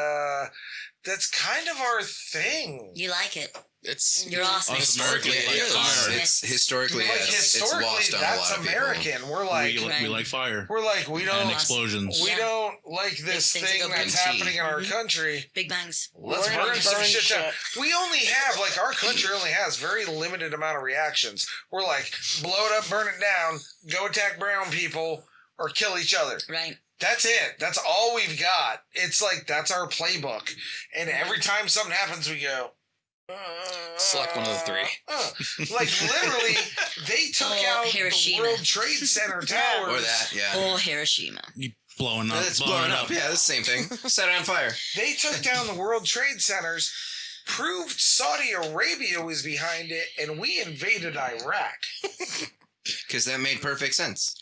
that's kind of our thing. You like it. It's You're awesome. Us Historically, Americans it like is. fire. It's historically, Like, it's historically, lost on a that's lot of American. We're like, We like fire we and don't, explosions. we Yeah. don't like this Big things thing that go that's boom. happening in our Mhm. country. Big bangs. Let's We're gonna burn some burn shit down. shit. We only have, like, our country only has very limited amount of reactions. We're like, blow it up, burn it down, go attack brown people, or kill each other. Right. That's it. That's all we've got. It's like, that's our playbook. And every time something happens, we go, Select one of the three. Like, literally, they took Or out Hiroshima. the World Trade Center towers. Or that, yeah. Or Hiroshima. You blowing up. It's blowing up. Yeah, that's the same thing. Set it on fire. They took down the World Trade Centers, proved Saudi Arabia was behind it, and we invaded Iraq. Because that made perfect sense.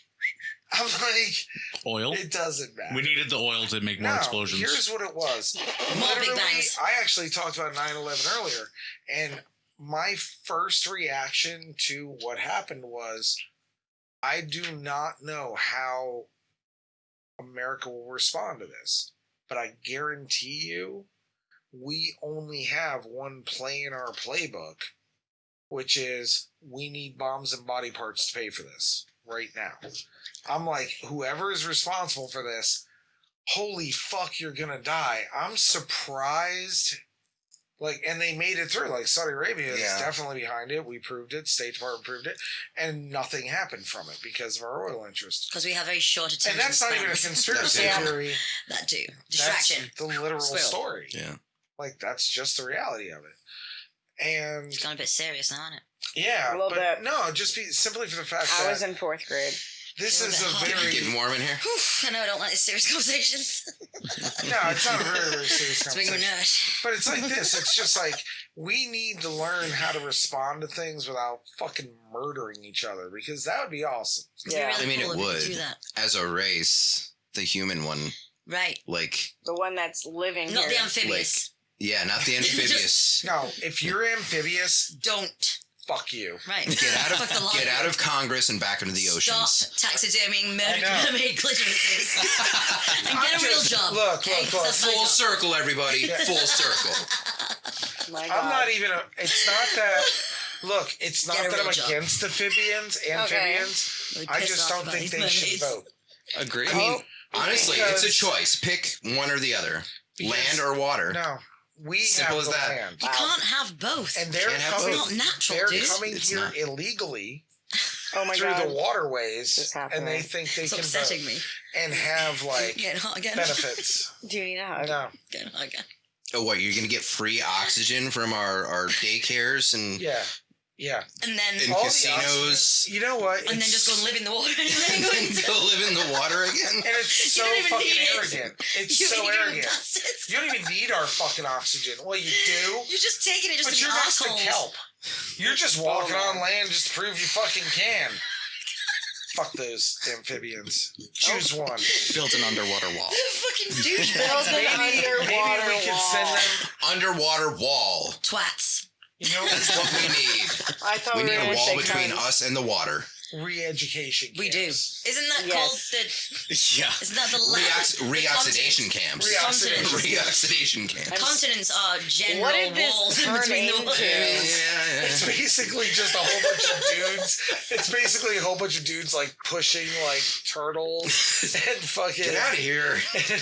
I'm like, Oil. it doesn't matter. We needed the oil to make more No, explosions. here's what it was. More big Literally, bangs. I actually talked about 9/11 earlier, and my first reaction to what happened was, I do not know how America will respond to this, but I guarantee you, we only have one play in our playbook, which is we need bombs and body parts to pay for this right now. I'm like, whoever is responsible for this, holy fuck, you're gonna die. I'm surprised Like, and they made it through. Like, Saudi Arabia is Yeah. definitely behind it. We proved it. State Department proved it. And nothing happened from it because of our oil interest. Because we have very short attention And that's not even a spans. conspiracy Yeah. theory. That too. Distraction. That's the literal Squirrel. story. Yeah. Like, that's just the reality of it. And, It's gone a bit serious now, isn't it? yeah. A little but bit. no, just be simply for the fact I that was in 4th grade. this Feel a is bit a hot. very... Getting warm in here. Whew, I know I don't like these serious conversations. No, it's not a very, very serious It's making me conversation. nervous. But it's like this. It's just like we need to learn how to respond to things without fucking murdering each other because that would be awesome. It'd be Yeah. really I mean, cool it if we could would. do that. As a race, the human one, Right. like, The one that's living Not here. the amphibious. yeah, not the amphibious. No, if you're amphibious, Don't. fuck you. Right. Get Fuck the line. out of Congress and back into the oceans. Stop taxidermying I know. mermaid clitorises. And get I'm a real just- job. look, okay? look, 'Cause look. that's my Full job. circle, everybody. Full circle. My I'm not God. even. It's not that. Look, it's not Get a that I'm real job. against amphibians. Really I pissed just off don't about think these they should mermaids. vote. Agree. I mean, honestly, it's a Because- choice. Pick one or the other. Because- Land or water. No, we Simple have as the that. land, You can't have both. and they're Can't have coming. both. It's not natural, they're dude. coming It's here not. illegally Oh my through God. the waterways, This is and they happening. think they It's can upsetting vote me. and have like Getting hot again. benefits. Do you need a hug? No, Getting hot again. Oh, what? You're gonna get free oxygen from our daycares and yeah. And then in All the casinos, oxygen- You know what? and then It's- just go and live in the water and anyway. then go live in the water again. And it's so don't even fucking need it. arrogant. It's You so ain't even arrogant. bastards. You don't even need our fucking oxygen. Well, you do, You're just taking it just but to be you're next to assholes. kelp. You're just walking Oh, on land just to prove you fucking can. Fuck those amphibians. Choose one. Built an underwater wall. Fucking douchebags. Build an Maybe underwater we could wall. send them. Underwater wall. Twats. You know, That's what we need. I thought We we, need were a gonna wall say between cunts. us and the water. re-education camps. We do. Isn't that Yes. called the? Yeah. Isn't that the lab? Reoxidation camps. Reoxidation. Reoxidation camps. Continents are general What did this walls in turn between the into? walls. It's basically just a whole bunch of dudes. It's basically a whole bunch of dudes like pushing like turtles and fucking. Get out of here.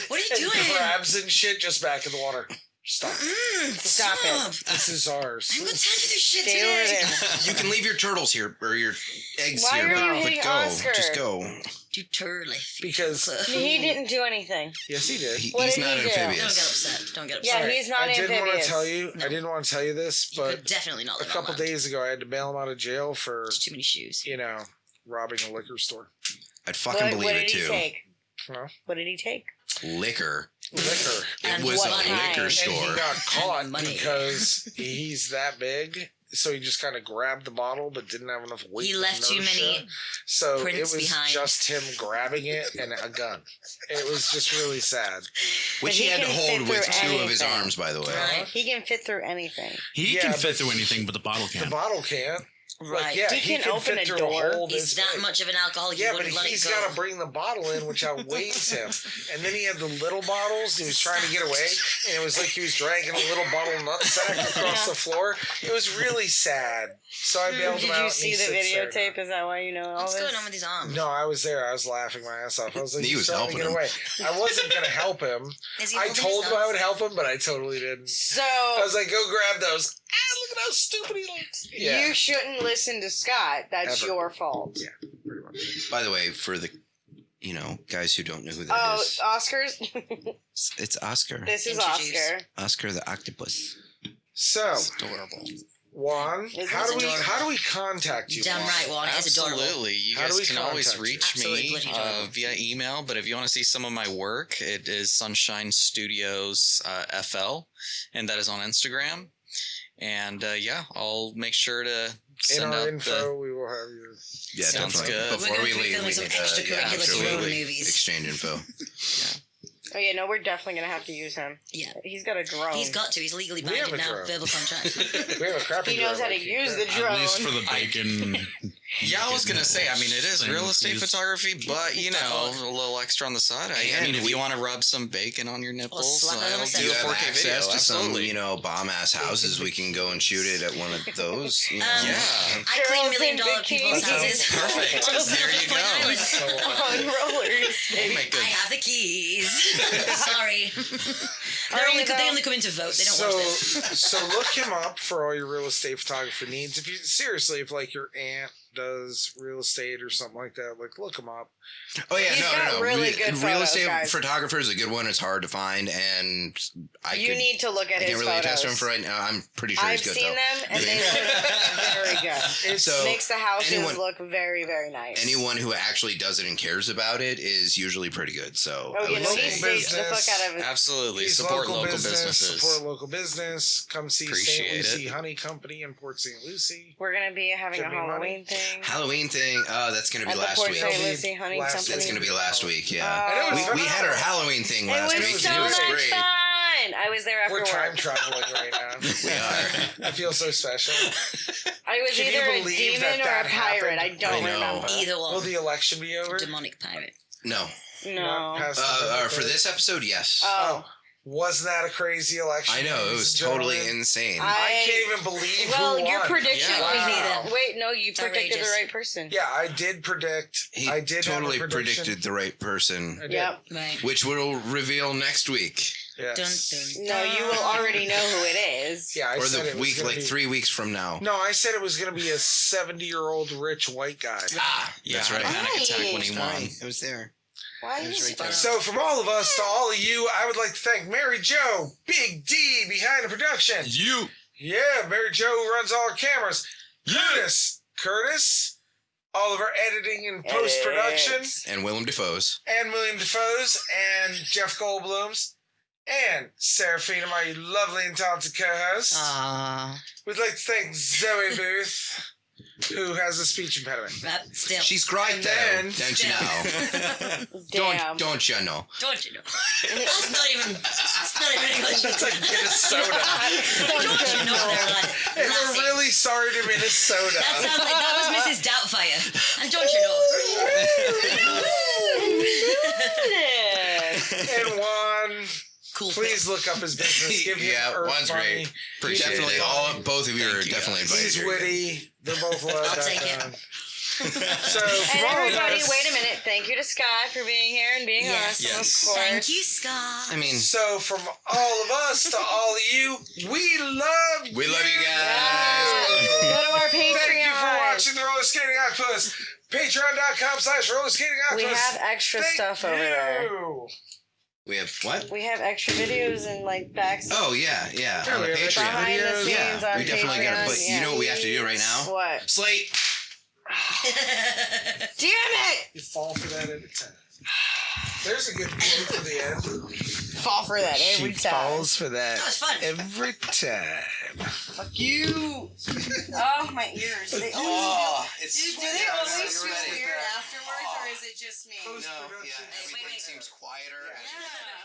What are you and doing? crabs and shit just back in the water. Stop. Stop it. This is ours. I haven't got time for this shit Stay over today. there. You can leave your turtles here or your eggs Why here, are you but hitting go. Oscar? Just go. Do turtle. Because He didn't do anything. yes, he did. What He's did not he do? Don't get amphibious. upset. Don't get Yeah, upset. he's not I didn't want amphibious. to tell you. No. I didn't want to tell you this, You but could definitely not a live on couple land. days ago, I had to bail him out of jail for There's too many shoes. robbing a liquor store. I'd fucking What believe did it he too. take? Huh? What did he take? Liquor. Liquor. It And was what a kind? liquor And he store. got caught And money. because he's that big. So he just kind of grabbed the bottle, but didn't have enough weight. He and left too inertia. many So it prints was behind. just him grabbing it and a gun. It was just really sad. Which But he he had to can hold fit with through two of his anything. arms, by the way. Right. He can fit through anything. He Yeah, can but- fit through anything, but the bottle The can't. bottle can't. Right. Like, yeah, He can open fit a through door. hole He's this that big. much of an alcoholic. Yeah, He but wouldn't let it he's go. got to bring the bottle in, which outweighs him. And then he had the little bottles. And he was trying to get away, and it was like he was dragging a little bottle nutsack across the floor. It was really sad. So I bailed Did him out. you and see he the sits there. videotape? Is that why you know all What's this? going on with his arms? No, I was there. I was laughing my ass off. I was like, He he's was trying to helping get him. away. I wasn't going to help him. Is he I holding told his him I nuts? would help him, but I totally didn't. So I was like, go grab those. Look at how stupid he looks. Yeah, you shouldn't listen to Scott. That's Ever. your fault. Yeah. pretty much. By the way, for the guys who don't know who that is, Oh, Oscars. it's Oscar. This is Introduce. Oscar. Oscar the octopus. So, Adorable. Juan, Isn't how it do we adorable? contact you? Damn Juan? right, Juan. It is adorable. Absolutely. You How do guys we can always contact you? reach Absolutely me bloody adorable. via email, but if you want to see some of my work, it is Sunshine Studios FL, and that is on Instagram. And I'll make sure to In send our out info, we will have your. Yeah, Sounds definitely. good. Before We're we gonna be leave, filming we some need extracurricular drone absolutely movies. exchange info. Oh yeah, no, we're definitely gonna have to use him. Yeah. He's got a drone. He's got to. He's legally We have binded a now. drone. Verbal contract. We have a crappy He knows drone, how to like, use the At drone. least for the bacon. Yeah, I was gonna say. I mean, it is real estate Sandwiches. photography, but a little extra on the side. I mean, if you want to rub some bacon on your nipples, slap it on I'll the do Do you a have 4K video. access to some, Absolutely. bomb ass houses? We can go and shoot it at one of those. Yeah. I clean Girls in $1 million people's bikinis. houses. Perfect. There you go. So, on rollers. We'll make I good. have the keys. Sorry. They only come in to vote. They don't watch this. So look him up for all your real estate photography needs. If like your aunt does real estate or something like that, like look him up. Oh yeah, He's got really good real photos, estate guys. photographer is a good one. It's hard to find, and You need to look at I his can't really photos. attest to him for right now. I'm pretty sure I've he's good seen though. them, and they look very good. So Makes the houses anyone- look very, very nice. Anyone who actually does it and cares about it is usually pretty good. So Oh, I you would know, say, he staged the business. fuck out of it. Absolutely. He's Support local businesses. Support local business. Come see St. Appreciate Lucie it. Honey Company in Port St. Lucie. We're gonna be having Give a me money. Halloween thing Halloween thing. That's going to at be the last Port week. St. Lucie Honey Last- Company. That's going to be last week. Oh. Yeah, And it was we had our Halloween thing last it week, was so and it was much great. fun. I was there after We're time work. traveling right now. We are. I feel so special. I was Can you either a believe demon or that a pirate. happened? I don't I know. remember. Either one. Will the election be over? Demonic pirate. No, No. Not past the for this episode, yes. Oh. Wasn't that a crazy election? I know it ladies was and totally gentlemen? insane. I can't even believe Well, who your won. prediction Yeah. was Wow. Wait, no, you It's predicted outrageous. the right person. Yeah, I did predict. He I did totally have a prediction. predicted the right person, I did. Yep. Right. which we'll reveal next week Yes. Dun, dun, No, dun. you will already know who it is. Yeah, I or said the it was week, gonna like be, 3 weeks from now. No, I said it was going to be a 70-year-old rich white guy. Ah, Yeah, that's I had a right. panic attack when he won. It was there. Why It was is right there. So, from all of us to all of you, I would like to thank Mary Jo, Big D behind the production. You. Yeah, Mary Jo who runs all our cameras. Curtis, all of our editing and post production, And Willem Dafoe's. and William Defoe's, and Jeff Goldblum's, and Seraphina, my lovely and talented co-host. We'd like to thank Zoe Booth, who has a speech impediment. Still. She's great And though, then- don't you know? Damn. Don't you know? Don't you know? That's not even English. That's like Minnesota. Don't you know they're like And lassie. we're really sorry to Minnesota. That sounds like that was Mrs. Doubtfire. And don't you know? And Juan, Cool. please look up his business. Give him Yeah, Earth Juan's money. great. Definitely, both of you are definitely invited. He's here. witty. They're both loved. I'll take it. So, And from all of everybody, us- wait a minute. Thank you to Scott for being here and being Yes. awesome, Yes. of course. Thank you, Scott. I mean, So, from all of us to all of you, we love you. we love you Yeah. guys. Go to our Patreon. Thank you for watching the Rollerskating Octopus. Patreon.com/Rollerskating Octopus. We have extra Thank stuff over there. you. We have what? We have extra videos and like backs. Oh yeah. Yeah, On the we have extra Patreon. Behind the videos. scenes Yeah, on we definitely Patreon. got it. But you know what we have to do right now? What? Slate. Damn it! You fall for that every time. There's a good quote for the end. Fall for that every She time. falls for that That was fun. every time. Fuck you. Oh, my ears. They It's do they always feel weird afterwards, or is it just me? No, yeah, everything wait. seems quieter. Yeah.